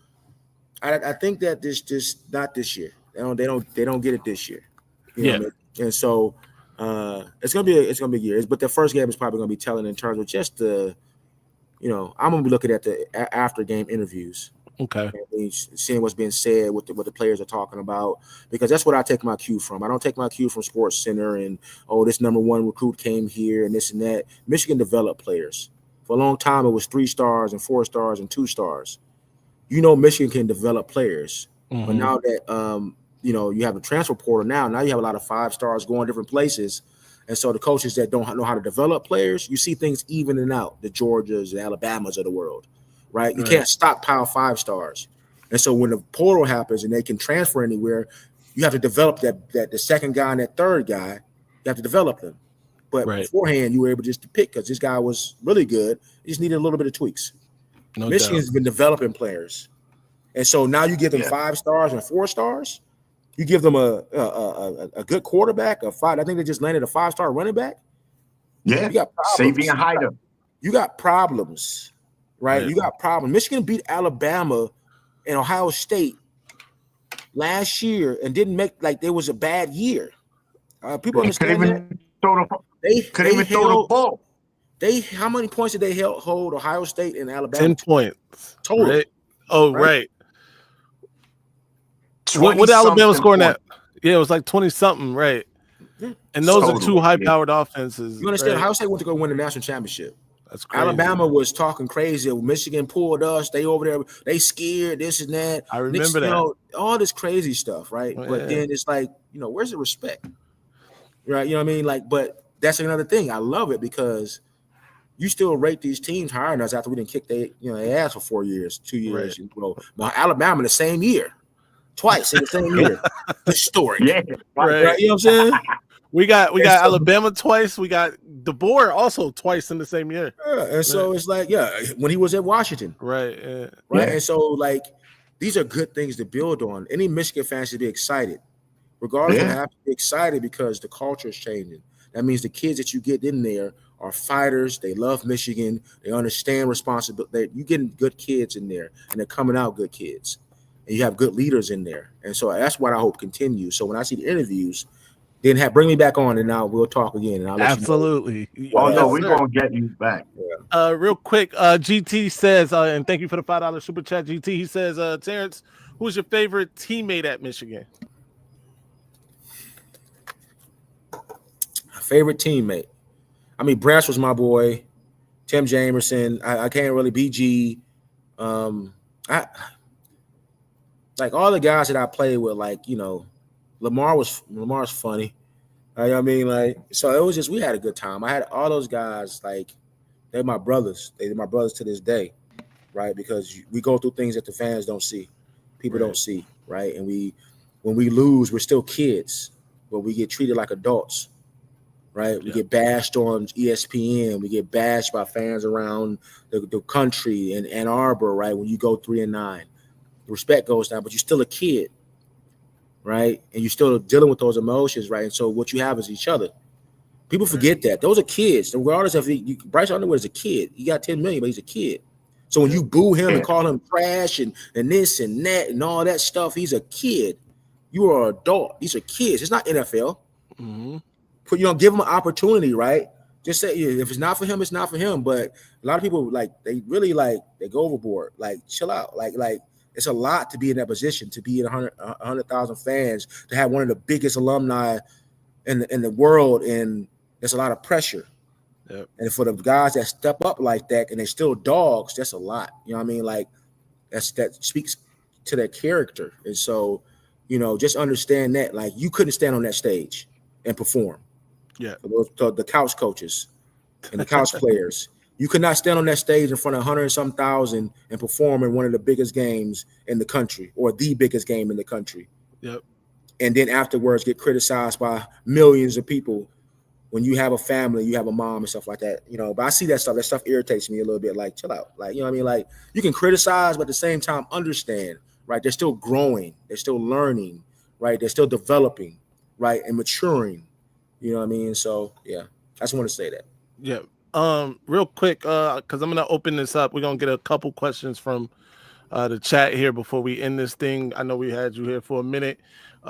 I think that this just not this year. They don't get it this year. You know what I mean? And so it's gonna be a year. But the first game is probably gonna be telling in terms of just the, I'm gonna be looking at the after game interviews. Okay. Seeing what's being said, what the players are talking about, because that's what I take my cue from. I don't take my cue from Sports Center and this number one recruit came here and this and that. Michigan developed players. For a long time, it was 3 stars and 4 stars and 2 stars. Michigan can develop players, but now that you have a transfer portal now you have a lot of 5 stars going different places, and so the coaches that don't know how to develop players, you see things evening out. The Georgias, the Alabamas of the world. Right? You can't stockpile 5 stars. And so when the portal happens and they can transfer anywhere, you have to develop that the second guy and that third guy, you have to develop them. But beforehand, you were able just to pick because this guy was really good. He just needed a little bit of tweaks. No Michigan's doubt. been developing players, and so now you give them 5 stars and 4 stars. You give them a good quarterback, a 5. I think they just landed a 5-star running back. Yeah, you got problems. Sabian Hyder. You got problems, right? You got problems. Michigan beat Alabama and Ohio State last year and didn't make like there was a bad year. People understand that. They couldn't even throw the ball. How many points did they hold Ohio State and Alabama? 10 points total. Right? Oh, right. What did Alabama score in that? Yeah, it was like 20 something, right? Yeah. And those are 2 high-powered offenses. You understand? Ohio State went to go win the national championship. That's crazy. Alabama was talking crazy. Michigan pulled us. They over there. They scared this and that. I remember that. All this crazy stuff, right? But then it's like, where's the respect? Right? You know what I mean? Like, but that's another thing. I love it because you still rate these teams higher than us after we didn't kick their ass for 4 years, 2 years. Now Alabama in the same year, twice in the same year. Historic. Yeah. Right? You know what I'm saying? We got Alabama twice. We got DeBoer also twice in the same year. Yeah, and so it's like, when he was at Washington. Right. Yeah. Right. Yeah. And so, like, these are good things to build on. Any Michigan fans should be excited. Regardless, you have to be excited because the culture is changing. That means the kids that you get in there are fighters. They love Michigan. They understand responsibility. You're getting good kids in there, and they're coming out good kids. And you have good leaders in there. And so that's what I hope continues. So when I see the interviews, then bring me back on, and now we'll talk again. And I'll let Absolutely. You know. No, we're gonna get you back. Yeah. Real quick, GT says, and thank you for the $5 super chat, GT. He says, Terrace, who's your favorite teammate at Michigan? Favorite teammate. I mean, Brass was my boy. Tim Jamerson. I can't really BG. I like all the guys that I played with. Like Lamar's funny. I mean, like, so it was just we had a good time. I had all those guys like they're my brothers. They're my brothers to this day, right? Because we go through things that the fans don't see, people don't see, right? And when we lose, we're still kids, but we get treated like adults. Right, we get bashed on ESPN. We get bashed by fans around the country in Ann Arbor. Right, when you go 3-9, the respect goes down, but you're still a kid, right? And you're still dealing with those emotions, right? And so what you have is each other. People forget that those are kids. Regardless of Bryce Underwood is a kid. He got 10 million, but he's a kid. So when you boo him and call him trash and this and that and all that stuff, he's a kid. You are an adult. These are kids. It's not NFL. Mm-hmm. Give them an opportunity, right? Just say if it's not for him, it's not for him. But a lot of people they really they go overboard. Like, chill out. Like it's a lot to be in that position, to be in 100,000 fans, to have one of the biggest alumni in the world, and there's a lot of pressure. Yep. And for the guys that step up like that and they're still dogs, that's a lot. You know what I mean? Like that speaks to their character. And so, just understand that. Like, you couldn't stand on that stage and perform. Yeah, the couch coaches and the couch players. You could not stand on that stage in front of 100-some thousand and perform in one of the biggest games in the country, or the biggest game in the country. Yep. And then afterwards get criticized by millions of people when you have a family, you have a mom and stuff like that. But I see that stuff. That stuff irritates me a little bit. Like, chill out. Like, you know what I mean? Like, you can criticize, but at the same time, understand, right? They're still growing. They're still learning, right? They're still developing, right? And maturing. You know what I mean? So, yeah, I just want to say that. Yeah. Real quick, because I'm going to open this up. We're going to get a couple questions from the chat here before we end this thing. I know we had you here for a minute. You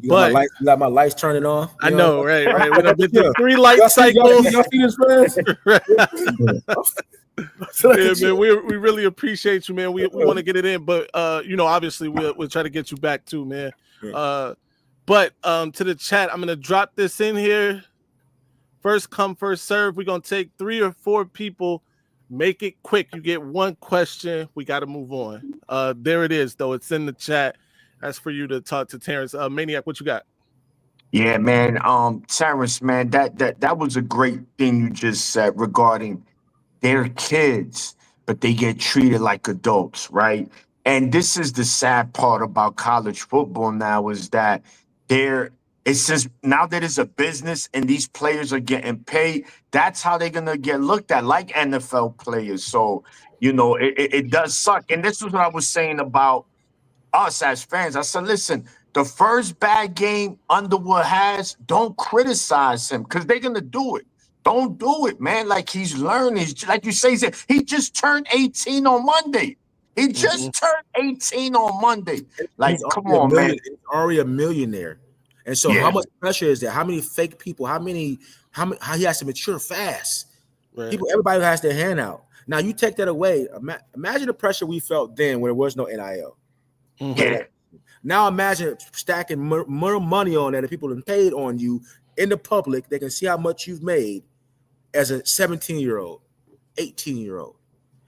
got my lights turning off. I know, right? We done been through 3 light cycles. Y'all see this, friends? Yeah, man, we really appreciate you, man. We want to get it in, but obviously we'll try to get you back too, man. Yeah. But to the chat, I'm gonna drop this in here. First come, first serve. We're gonna take 3 or 4 people. Make it quick. You get 1 question. We got to move on. There it is, though. It's in the chat. That's for you to talk to Terrace. Maniac, what you got? Yeah, man. Terrace, man, that was a great thing you just said regarding their kids, but they get treated like adults, right? And this is the sad part about college football now, is that they're It's just now that it's a business and these players are getting paid, that's how they're gonna get looked at like NFL players. So, it does suck. And this is what I was saying about us as fans. I said, listen, the first bad game Underwood has, don't criticize him because they're gonna do it. Don't do it, man. Like he's learning. Like you say, he just turned 18 on Monday. He just turned 18 on Monday. Like, come on, man. He's already a millionaire. And so how much pressure is there? How many fake people? How he has to mature fast? Right. Everybody has their hand out. Now you take that away. Imagine the pressure we felt then when there was no NIL. Yeah. Now imagine stacking more money on that and people have paid on you in the public. They can see how much you've made as a 17-year-old, 18-year-old.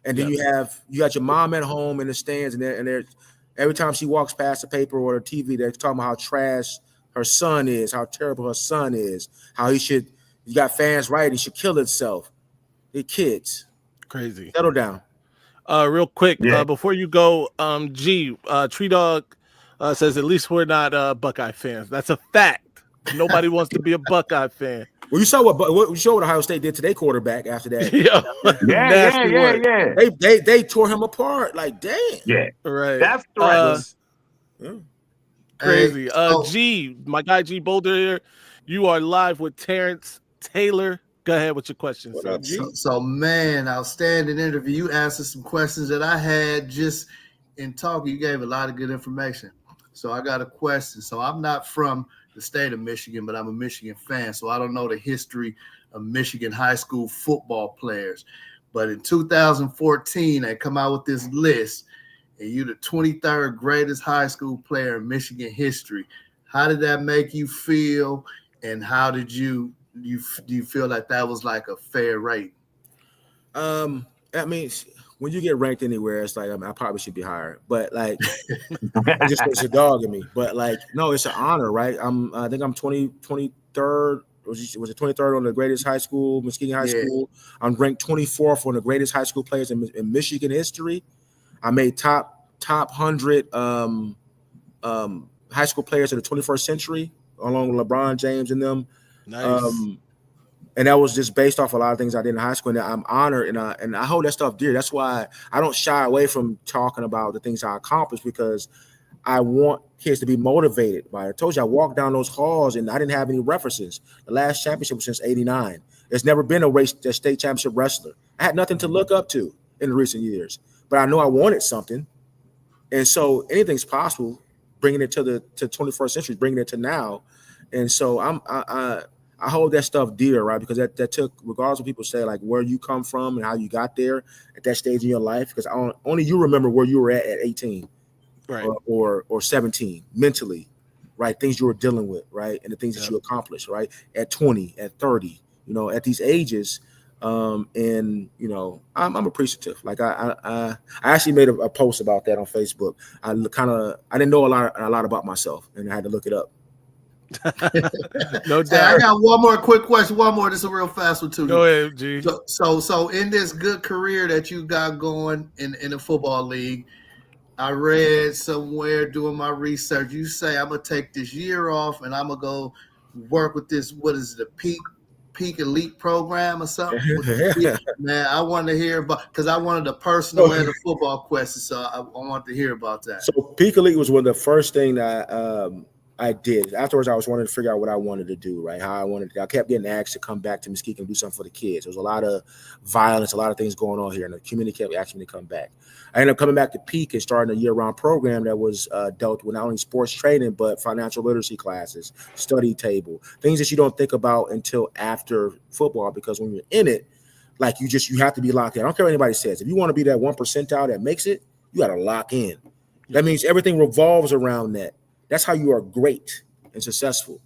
And then you got your mom at home in the stands, and they're every time she walks past the paper or the TV, they're talking about how trash her son is, how terrible her son is, how you got fans writing, he should kill himself. The kids. Crazy. Settle down. Real quick, before you go, Tree Dog says at least we're not Buckeye fans. That's a fact. Nobody wants to be a Buckeye fan. Well, you saw what Ohio State did to their quarterback after that. Yeah. They tore him apart. Like, damn. Yeah. Right. That's threats. Crazy. G, my guy G Boulder here. You are live with Terrace Taylor. Go ahead with your questions. So, man, outstanding interview. You answered some questions that I had just in talking. You gave a lot of good information. So I got a question. So I'm not from the state of Michigan, but I'm a Michigan fan. So I don't know the history of Michigan high school football players. But in 2014, they come out with this list, and you're the 23rd greatest high school player in Michigan history. How did that make you feel? And how did do you feel like that was like a fair rate? I mean, when you get ranked anywhere, it's like I probably should be higher, but like it just puts a dog in me. But like, no, it's an honor, right? I think I'm 23rd. Was it 23rd on the greatest high school, Muskegon High School? I'm ranked 24th on the greatest high school players in Michigan history. I made top 100 high school players of the 21st century, along with LeBron James and them. Nice. And that was just based off a lot of things I did in high school. And I'm honored, and I hold that stuff dear. That's why I don't shy away from talking about the things I accomplished, because I want kids to be motivated by it. I told you I walked down those halls and I didn't have any references. The last championship was since '89. There's never been a state championship wrestler. I had nothing to look up to in the recent years, but I know I wanted something. And so anything's possible, bringing it to the 21st century, bringing it to now. And so I hold that stuff dear, right? Because that took, regardless of people say like where you come from and how you got there at that stage in your life, because only you remember where you were at 18, right, or 17 mentally, right? Things you were dealing with, right, and the things that you accomplished, right, at 20, at 30, at these ages, and I'm appreciative. Like I actually made a post about that on Facebook. I didn't know a lot about myself, and I had to look it up. No doubt. Hey, I got one more quick question. This is a real fast one too. Go ahead, G. So in this good career that you got going in the football league, I read somewhere doing my research, you say I'm gonna take this year off and I'm gonna go work with this. What is it, the Peak Elite program or something? Man, I wanted to hear about, because I wanted a personal and a football question, so I wanted to hear about that. So Peak Elite was one of the first thing that I did. Afterwards, I was wanting to figure out what I wanted to do, right? How I wanted to. I kept getting asked to come back to Muskegon and do something for the kids. There was a lot of violence, a lot of things going on here, and the community kept asking me to come back. I ended up coming back to Peak and starting a year-round program that was dealt with not only sports training, but financial literacy classes, study table, things that you don't think about until after football, because when you're in it, like you have to be locked in. I don't care what anybody says. If you want to be that 1 percentile that makes it, you got to lock in. That means everything revolves around that. That's how you are great and successful.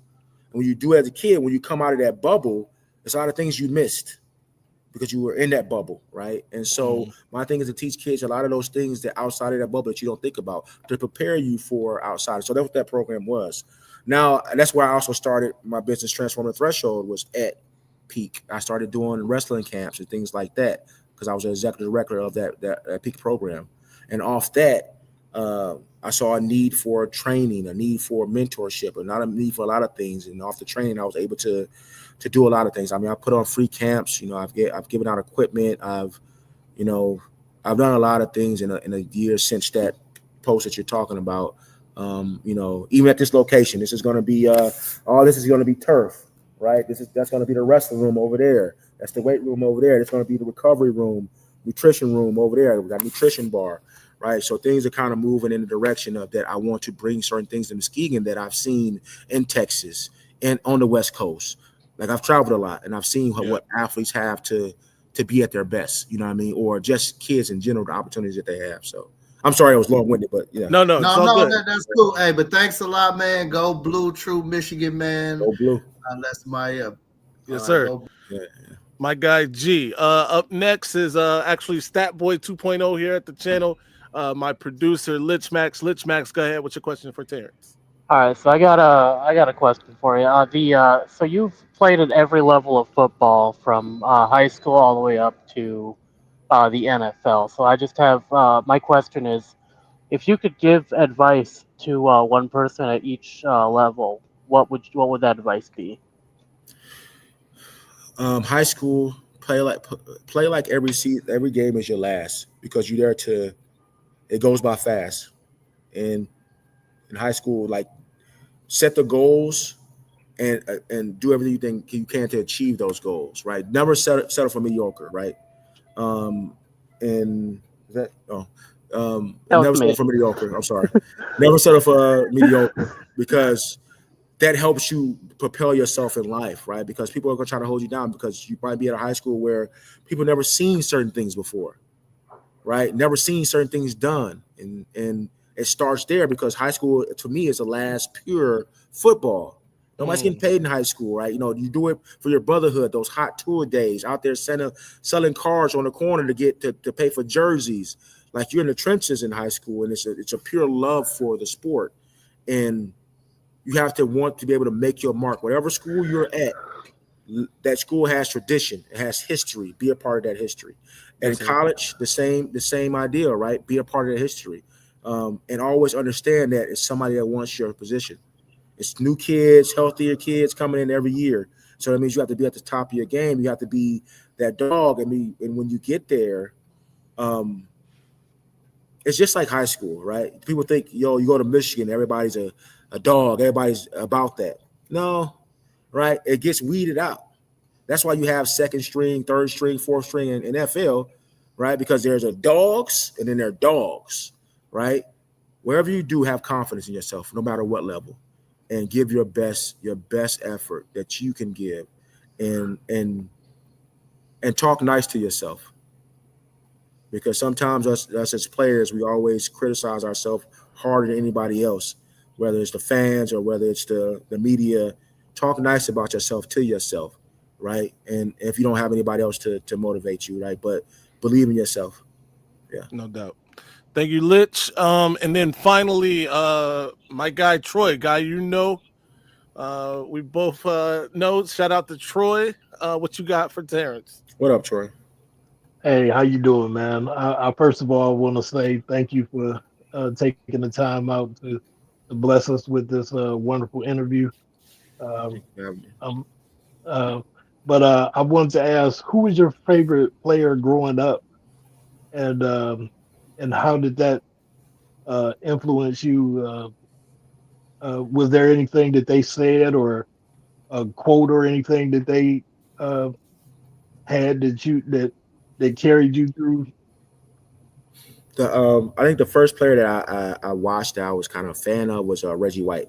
And when you do it as a kid, when you come out of that bubble, there's a lot of things you missed because you were in that bubble, right? And so my thing is to teach kids a lot of those things that outside of that bubble that you don't think about, to prepare you for outside. So that's what that program was. Now, that's where I also started my business, Transformative Threshold, was at Peak. I started doing wrestling camps and things like that because I was an executive director of that Peak program. And off that, I saw a need for training, a need for mentorship, and not a need for a lot of things. And off the training, I was able to do a lot of things. I mean, I put on free camps. I've given out equipment. I've done a lot of things in a year since that post that you're talking about. Even at this location, this is going to be all this is going to be turf, right? That's going to be the wrestling room over there. That's the weight room over there. It's going to be the recovery room, nutrition room over there. We got a nutrition bar, right? So things are kind of moving in the direction of that. I want to bring certain things to Muskegon that I've seen in Texas and on the West Coast. Like I've traveled a lot and I've seen what athletes have to be at their best, you know what I mean? Or just kids in general, the opportunities that they have. So I'm sorry I was long-winded, but yeah. No, that's cool. Hey, but thanks a lot, man. Go Blue, true Michigan, man. Go Blue. That's my yes, sir. My guy G. Up next is actually Statboy 2.0 here at the channel. My producer Lich Max. Lich Max, go ahead. What's your question for Terrace? All right, so I got a question for you. So you've played at every level of football from high school all the way up to the NFL. So I just have my question is, if you could give advice to one person at each level, what would that advice be? High school, play like every game is your last, because you're there it goes by fast. And in high school, like, set the goals and do everything you can to achieve those goals, right? Never settle for mediocre, right? Never settle for mediocre. I'm sorry. Never settle for mediocre, because that helps you propel yourself in life, right? Because people are going to try to hold you down, because you might be at a high school where people never seen certain things before, right? Never seen certain things done. And it starts there, because high school, to me, is the last pure football. Nobody's getting paid in high school, right? You do it for your brotherhood, those hot tour days, out there selling cars on the corner to pay for jerseys. Like, you're in the trenches in high school, and it's a pure love for the sport. And you have to want to be able to make your mark. Whatever school you're at, that school has tradition. It has history. Be a part of that history. And in college, the same idea, right? Be a part of the history. And always understand that it's somebody that wants your position. It's new kids, healthier kids coming in every year. So that means you have to be at the top of your game. You have to be that dog. And when you get there, it's just like high school, right? People think, you go to Michigan, everybody's a dog. Everybody's about that. No, right? It gets weeded out. That's why you have second string, third string, fourth string in NFL, right? Because there's a dogs and then there are dogs, right? Wherever you do, have confidence in yourself, no matter what level, and give your best effort that you can give, and talk nice to yourself. Because sometimes us as players, we always criticize ourselves harder than anybody else, whether it's the fans or whether it's the media. Talk nice about yourself to yourself, right? And if you don't have anybody else to motivate you, right? But believe in yourself. Yeah. No doubt. Thank you, Lich. And then finally, my guy Troy, we both know. Shout out to Troy. What you got for Terrace? What up, Troy? Hey, how you doing, man? I first of all want to say thank you for taking the time out to bless us with this wonderful interview. But I wanted to ask, who was your favorite player growing up, and how did that influence you? Was there anything that they said, or a quote, or anything that they had that carried you through? I think the first player that I watched that I was kind of a fan of was Reggie White.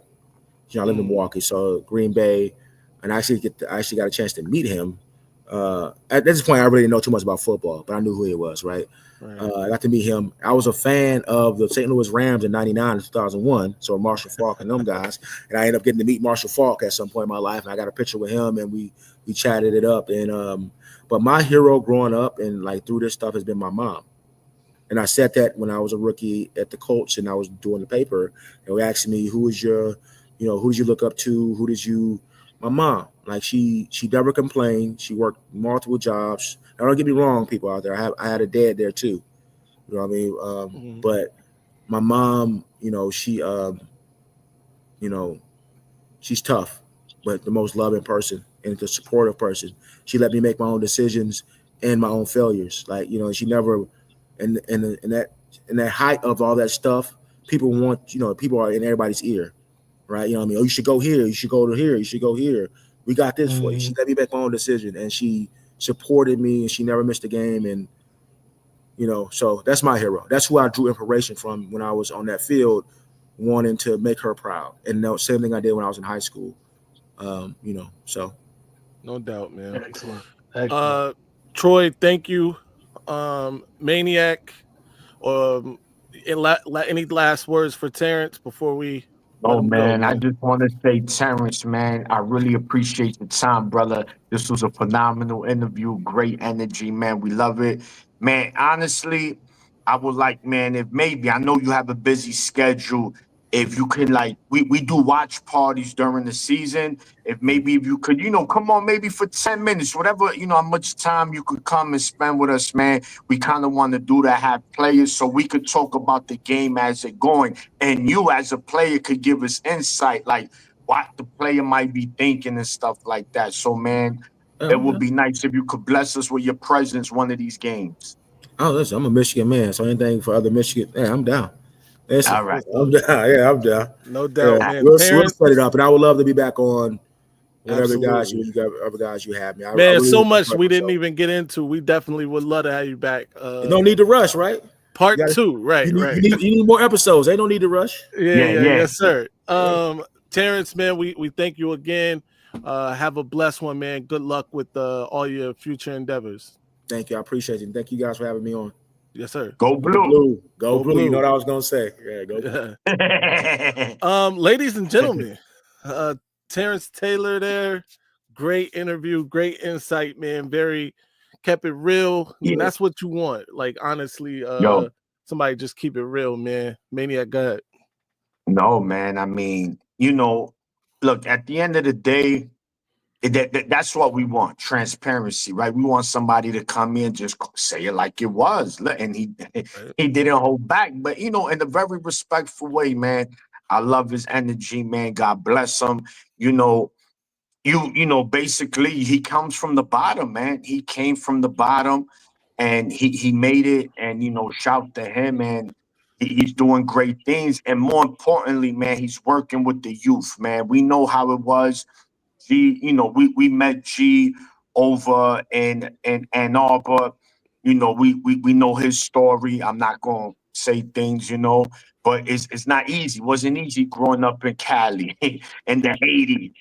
I lived in Milwaukee, so Green Bay, and I actually got a chance to meet him. At this point, I really didn't know too much about football, but I knew who he was, right? I got to meet him. I was a fan of the St. Louis Rams in '99 and 2001, so Marshall Faulk and them guys. And I ended up getting to meet Marshall Faulk at some point in my life, and I got a picture with him, and we chatted it up. And but my hero growing up and like through this stuff has been my mom. And I said that when I was a rookie at the Colts and I was doing the paper, and they asked me, who did you look up to? My mom. Like, she never complained. She worked multiple jobs. Now, don't get me wrong, people out there. I had a dad there too. You know what I mean? But my mom, she she's tough, but the most loving person and the supportive person. She let me make my own decisions and my own failures. Like, she never, in that height of all that stuff, people people are in everybody's ear, right? What I mean? Oh, you should go here. You should go to here. You should go here. We got this for you. She let me make my own decision, and she supported me, and she never missed a game. And, so that's my hero. That's who I drew inspiration from when I was on that field, wanting to make her proud. And the same thing I did when I was in high school. So. No doubt, man. Excellent. Troy, thank you. Maniac, any last words for Terrence before we let Oh him go, man, I man? just want to say, Terrence, man, I really appreciate the time, brother. This was a phenomenal interview, great energy, man. We love it, man. Honestly, I would like, man, if maybe I know you have a busy schedule. If you can, like, we do watch parties during the season. If you could, come on, maybe for 10 minutes, whatever, how much time you could come and spend with us, man. We kind of want to do that, have players so we could talk about the game as it going. And you as a player could give us insight, like what the player might be thinking and stuff like that. So, man, it would be nice if you could bless us with your presence one of these games. Oh, listen, I'm a Michigan man, so anything for other Michigan, yeah, I'm down. Listen, All right. I'm down. Yeah, I'm down. No doubt, man. We'll Terrence, set it up, and I would love to be back on whatever absolutely. other guys you have me. I Man, really so much enjoyed we didn't myself. even get into. We definitely would love to have you back. You don't need to rush, right? Part 2, right? You need more episodes. They don't need to rush. Yeah, yes, sir. Terrence, man, we thank you again. Have a blessed one, man. Good luck with all your future endeavors. Thank you. I appreciate it. Thank you guys for having me on. Yes, sir. Go blue. Go blue. You know what I was gonna say. Yeah, go blue. Ladies and gentlemen, Terrence Taylor there. Great interview, great insight, man. Very kept it real. Yeah. And that's what you want. Like, honestly, somebody just keep it real, man. Maniac, go ahead. No, man. I mean, look, at the end of the day, that's what we want, transparency, right? We want somebody to come in, just say it like it was. And he didn't hold back, but, in a very respectful way, man. I love his energy, man. God bless him. Basically, he comes from the bottom, man. He came from the bottom, and he made it. And shout to him, and he's doing great things. And more importantly, man, he's working with the youth, man. We know how it was. G, we met G over in Ann Arbor. We know his story. I'm not gonna say things, but it's not easy. It wasn't easy growing up in Cali in the 80s.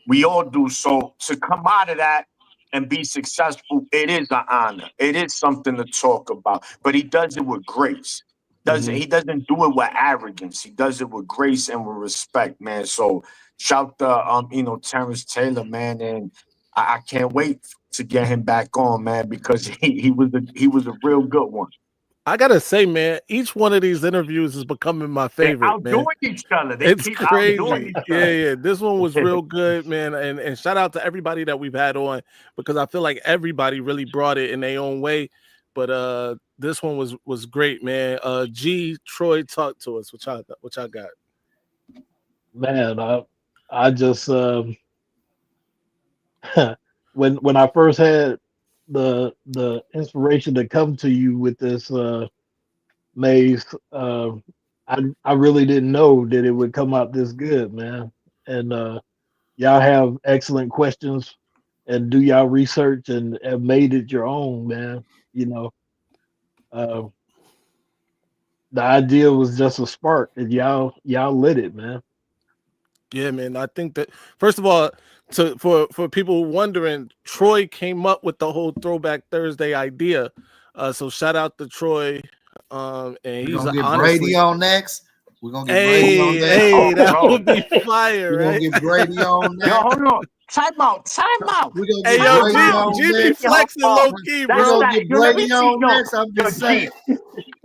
We all do. So to come out of that and be successful, it is an honor. It is something to talk about. But he does it with grace. He doesn't do it with arrogance. He does it with grace and with respect, man. So shout to Terrence Taylor, man, and I can't wait to get him back on, man, because he was a real good one. I gotta say, man, each one of these interviews is becoming my favorite. They're outdoing each other. It's crazy. Yeah. This one was real good, man. And shout out to everybody that we've had on, because I feel like everybody really brought it in their own way. But this one was great, man. G, Troy, talk to us. What y'all got? Man, I just when I first had the inspiration to come to you with this Maze, I really didn't know that it would come out this good, man. And y'all have excellent questions and do y'all research and have made it your own, man. The idea was just a spark, and y'all lit it, man. Yeah, man. I think that, first of all, for people wondering, Troy came up with the whole Throwback Thursday idea. So shout out to Troy. And he's gonna get Brady on next. We're gonna get Brady on next. Hey, that would be fire, We're right? gonna get Brady on next. Yo, hold on. Time out. We're gonna get Brady on G next. flexing low key, bro. We're gonna get Brady on next. I'm just saying.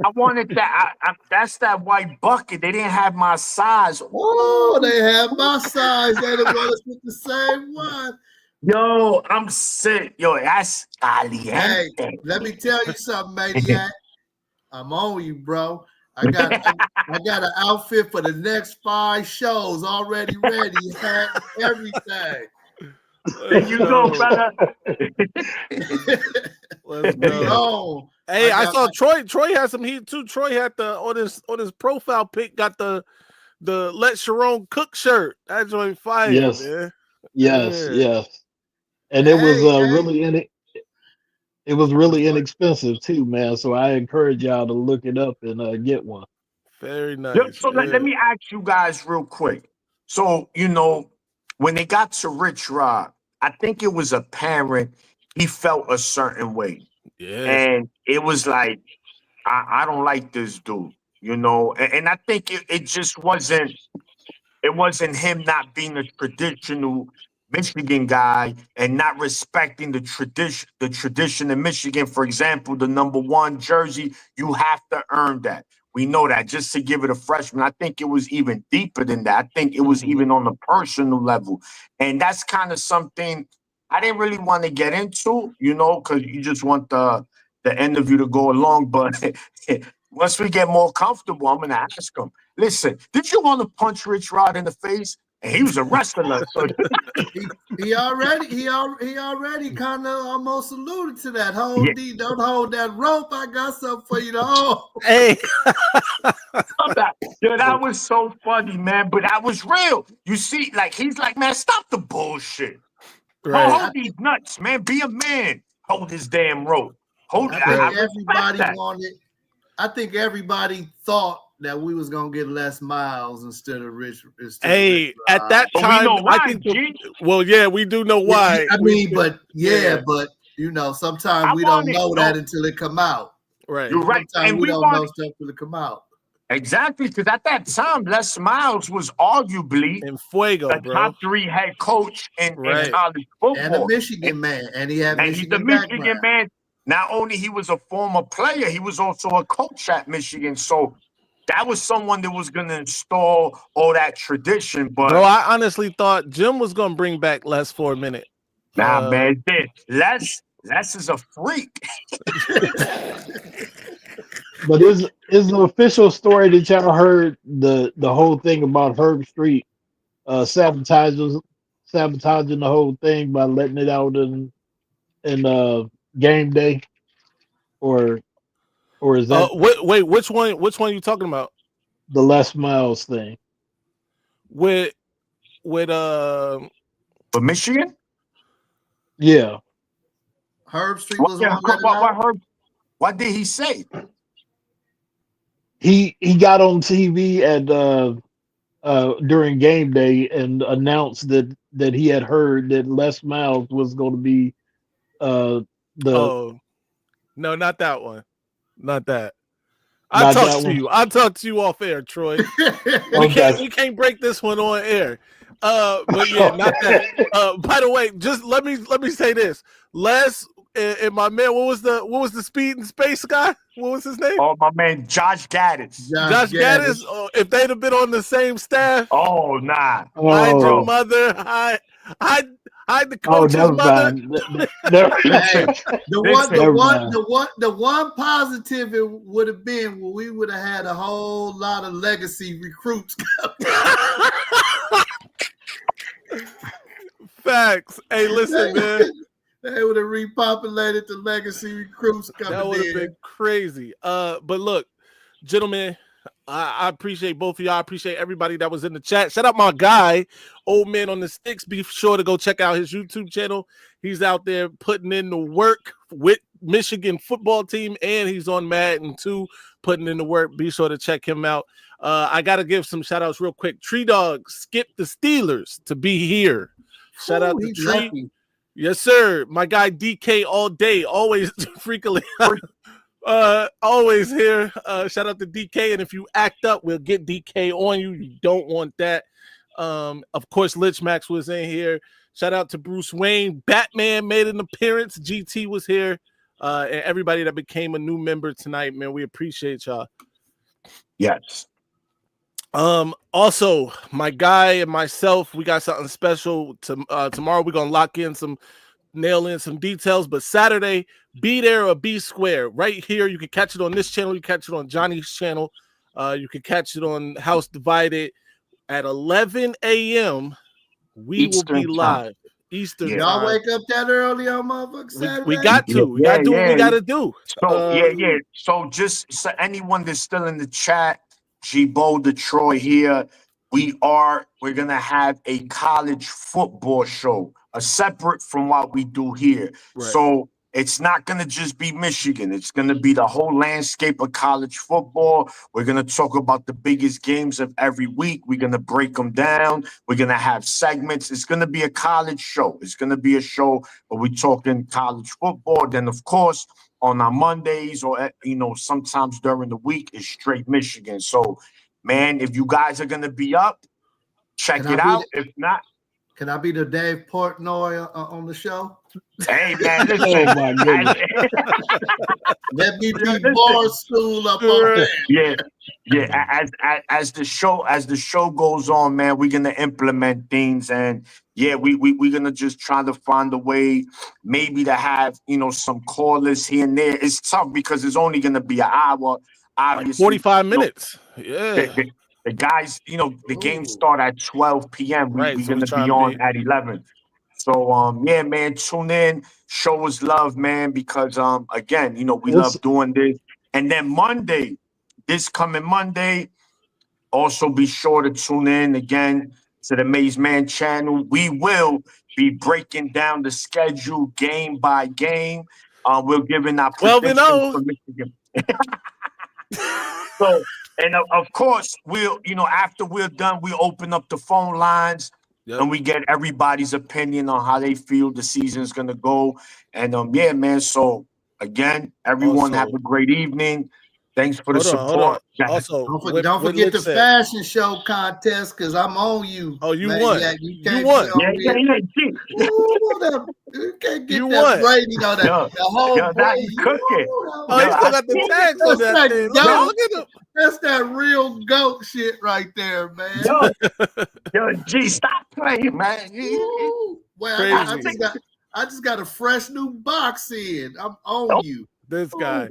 I wanted that. That's that white bucket. They didn't have my size. Oh, they have my size. They didn't want us with the same one. Yo, I'm sick. Yo, that's caliente. Hey, let me tell you something, Maniac. I'm on you, bro. I got an outfit for the next 5 shows already ready. Hat, everything. You know, brother. Let's We go. on. Hey, I saw Troy. Troy had some heat too. Troy had on his profile pic got the Let Sharon Cook shirt. That joint fire, Yes. man. Yes. And it was it was really inexpensive too, man. So I encourage y'all to look it up and get one. Very nice. So let me ask you guys real quick. So, when they got to Rich Rod, I think it was apparent he felt a certain way. Yeah. And it was like, I don't like this dude, and I think it just wasn't him not being a traditional Michigan guy and not respecting the tradition in Michigan. For example, the #1 jersey, you have to earn that. We know that. Just to give it a freshman, I think it was even deeper than that. I think it was even on a personal level. And that's kind of something I didn't really want to get into, because you just want the interview to go along. But once we get more comfortable, I'm going to ask him, listen, did you want to punch Rich Rod in the face? And he was a wrestler. So he already kind of almost alluded to that. Don't hold that rope. I got something for you to hold. Hey. That was so funny, man. But that was real. You see, he's like, man, stop the bullshit. Right. Hold these nuts, man. Be a man. Hold this damn rope. I think everybody thought that we was gonna get Les Miles instead of Rich. At that time, I think. Well, yeah, we do know why. But sometimes we don't know that until it come out. Right. You're right. Sometimes we don't know stuff until it come out. Exactly, because at that time, Les Miles was arguably in Fuego, the top 3 head coach in college football, and a Michigan man, and he's a Michigan man. Not only he was a former player, he was also a coach at Michigan. So that was someone that was going to install all that tradition. But bro, I honestly thought Jim was going to bring back Les for a minute. Nah, man, Les is a freak. But is the official story that y'all heard the whole thing about Herb Street sabotaging the whole thing by letting it out in game day, or is that wait, which one are you talking about? The Les Miles thing with for Michigan? Yeah, Herb Street was what did he say? He got on TV during game day and announced that he had heard that Les Miles was going to be no, not that one, not that. I'll talk to you off air, Troy. We can't break this one on air. But yeah, not that. By the way, just let me say this. Les and my man, what was the speed and space guy? What was his name? Oh, my man, Josh Gaddis. Josh Gaddis. If they'd have been on the same staff. Oh, nah. Hide your mother. Hide the coach's mother. The one positive it would have been when we would have had a whole lot of legacy recruits. Facts. Hey, listen, man. They would have repopulated the legacy recruits coming in. That would have been crazy. But look, gentlemen, I appreciate both of y'all. I appreciate everybody that was in the chat. Shout out my guy, Old Man on the Sticks. Be sure to go check out his YouTube channel. He's out there putting in the work with Michigan football team, and he's on Madden too, putting in the work. Be sure to check him out. I got to give some shout outs real quick. Tree Dog skipped the Steelers to be here. Shout out to Tree. Lucky. Yes, sir. My guy DK all day, always frequently, always here. Shout out to DK. And if you act up, we'll get DK on you. You don't want that. Of course, Lich Max was in here. Shout out to Bruce Wayne. Batman made an appearance. GT was here. And everybody that became a new member tonight, man, we appreciate y'all. Yes. Also, my guy and myself, we got something special tomorrow. We're gonna nail in some details, but Saturday, be there or be square right here. You can catch it on this channel, you catch it on Johnny's channel. You can catch it on House Divided at 11 a.m. We will be Eastern time. live Eastern Yeah. Y'all time. wake up that early on motherfucking Saturday? We got to. We got to do what we got to do. So yeah. So just so anyone that's still in the chat, G-Bo Detroit here. We're gonna have a college football show, a separate from what we do here. Right. So it's not gonna just be Michigan. It's gonna be the whole landscape of college football. We're gonna talk about the biggest games of every week. We're gonna break them down. We're gonna have segments. It's gonna be a college show. It's gonna be a show where we're talking college football. Then, of course, on our Mondays or sometimes during the week is straight Michigan. So, man, if you guys are gonna be up, check it out. If not, can I be the Dave Portnoy on the show? Hey man, listen. Oh my goodness. Let me be Barstool up on there. Yeah. As the show goes on, man, we're gonna implement things, and yeah, we're gonna just try to find a way, maybe to have some callers here and there. It's tough because it's only gonna be an hour. Obviously, 45 minutes. Yeah. The guys, the games start at 12 p.m. We're gonna be on at 11. So yeah, man, tune in, show us love, man, because again, we love doing this. And then this coming Monday, also be sure to tune in again to the Maze Man channel. We will be breaking down the schedule game by game. We're giving our 12-0 for Michigan. So, and of course, we'll, after we're done, we open up the phone lines. Yep. And we get everybody's opinion on how they feel the season's gonna go. And yeah, man. So again, everyone have a great evening. Thanks for the support. Also, don't forget the fashion show contest because I'm on you. Oh, you won. Yeah, you won. Yeah. You can't get that Brady on that. The whole Brady. Cooking. Oh, he still got the tags on that thing. Look at him. That's that real goat shit right there, man. Yo, G, stop playing, man. Well, I just got a fresh new box in. I'm on you. This guy.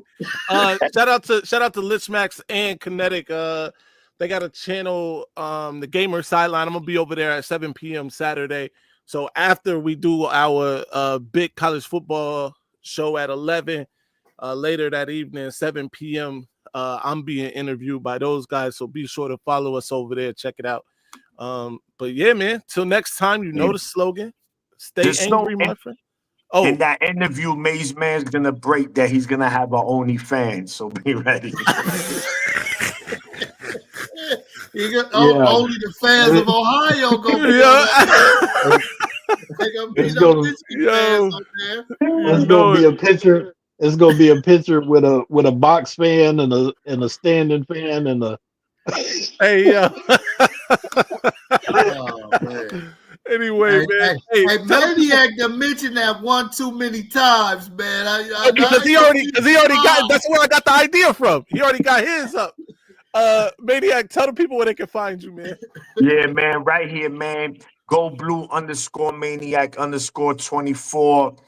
Shout out to Lichmax and Kinetic. They got a channel, the Gamer Sideline. I'm gonna be over there at 7 p.m. Saturday. So after we do our big college football show at 11, later that evening, 7 p.m. I'm being interviewed by those guys. So be sure to follow us over there. Check it out. But yeah, man. Till next time, know the slogan. Stay angry, my friend. Oh, in that interview, Maze Man's gonna break that he's gonna have an OnlyFans, so be ready. Only the fans of Ohio It's gonna be a picture. It's gonna be a picture with a box fan and a standing fan and a. Hey, yeah. Oh man. Anyway, man. Hey, Maniac done mentioned that one too many times, man. Because he already got. That's where I got the idea from. He already got his up. Maniac, tell the people where they can find you, man. Yeah, man, right here, man. Go Blue _Maniac _24.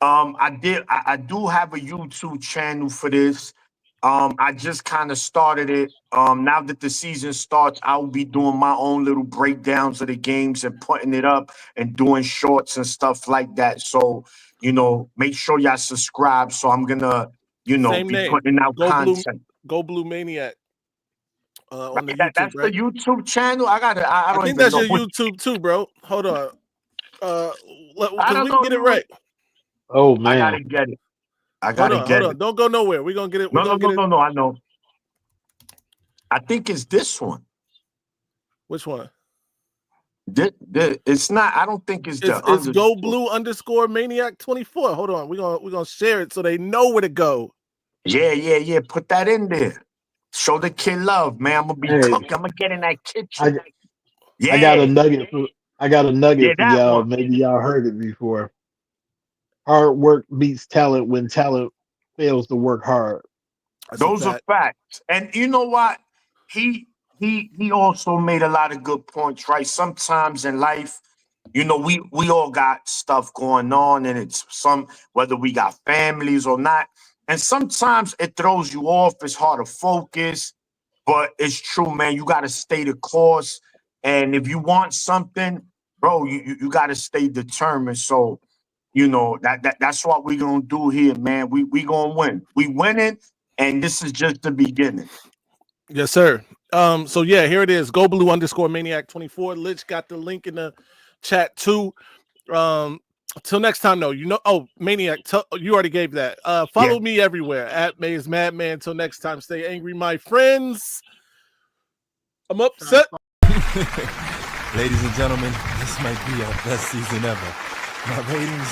I do have a YouTube channel for this. I just kind of started it. Now that the season starts, I'll be doing my own little breakdowns of the games and putting it up and doing shorts and stuff like that. So, make sure y'all subscribe. So I'm gonna, be putting out content. Go Blue Maniac. On the that's YouTube, right? the YouTube channel. I think that's your YouTube too, bro. Hold on. Can we get it right? Oh man, I gotta get it. Hold on. Don't go nowhere. We're gonna get it. No. I know. I think it's this one. Which one? It's not. I don't think it's the. It's Go Blue _Maniac 24. Hold on. We're gonna share it so they know where to go. Yeah. Put that in there. Show the kid love, man. I'm gonna be cooking. I'm gonna get in that kitchen. I got a nugget for y'all. One. Maybe y'all heard it before. Hard work beats talent when talent fails to work hard. Those are facts. And you know what? He also made a lot of good points, right? Sometimes in life, we all got stuff going on, and it's whether we got families or not. And sometimes it throws you off. It's hard to focus. But it's true, man. You got to stay the course. And if you want something, bro, you got to stay determined. So, that's what we're going to do here, man. We going to win. We winning, and this is just the beginning. Yes, sir. So yeah, here it is. Go Blue _Maniac 24. Lich got the link in the chat too. Till next time, though. Maniac, you already gave that. Follow me everywhere at Maze Madman. Till next time, stay angry, my friends. I'm upset. Ladies and gentlemen, this might be our best season ever. My ratings,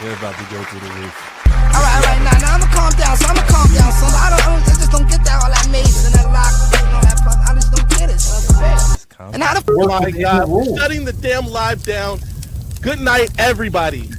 they're about to go through the roof. All right, now I'ma calm down. So I just don't get that all that maze and that lock and all that. I just don't get it. So. And how the Oh my God, we're shutting the damn live down. Good night, everybody.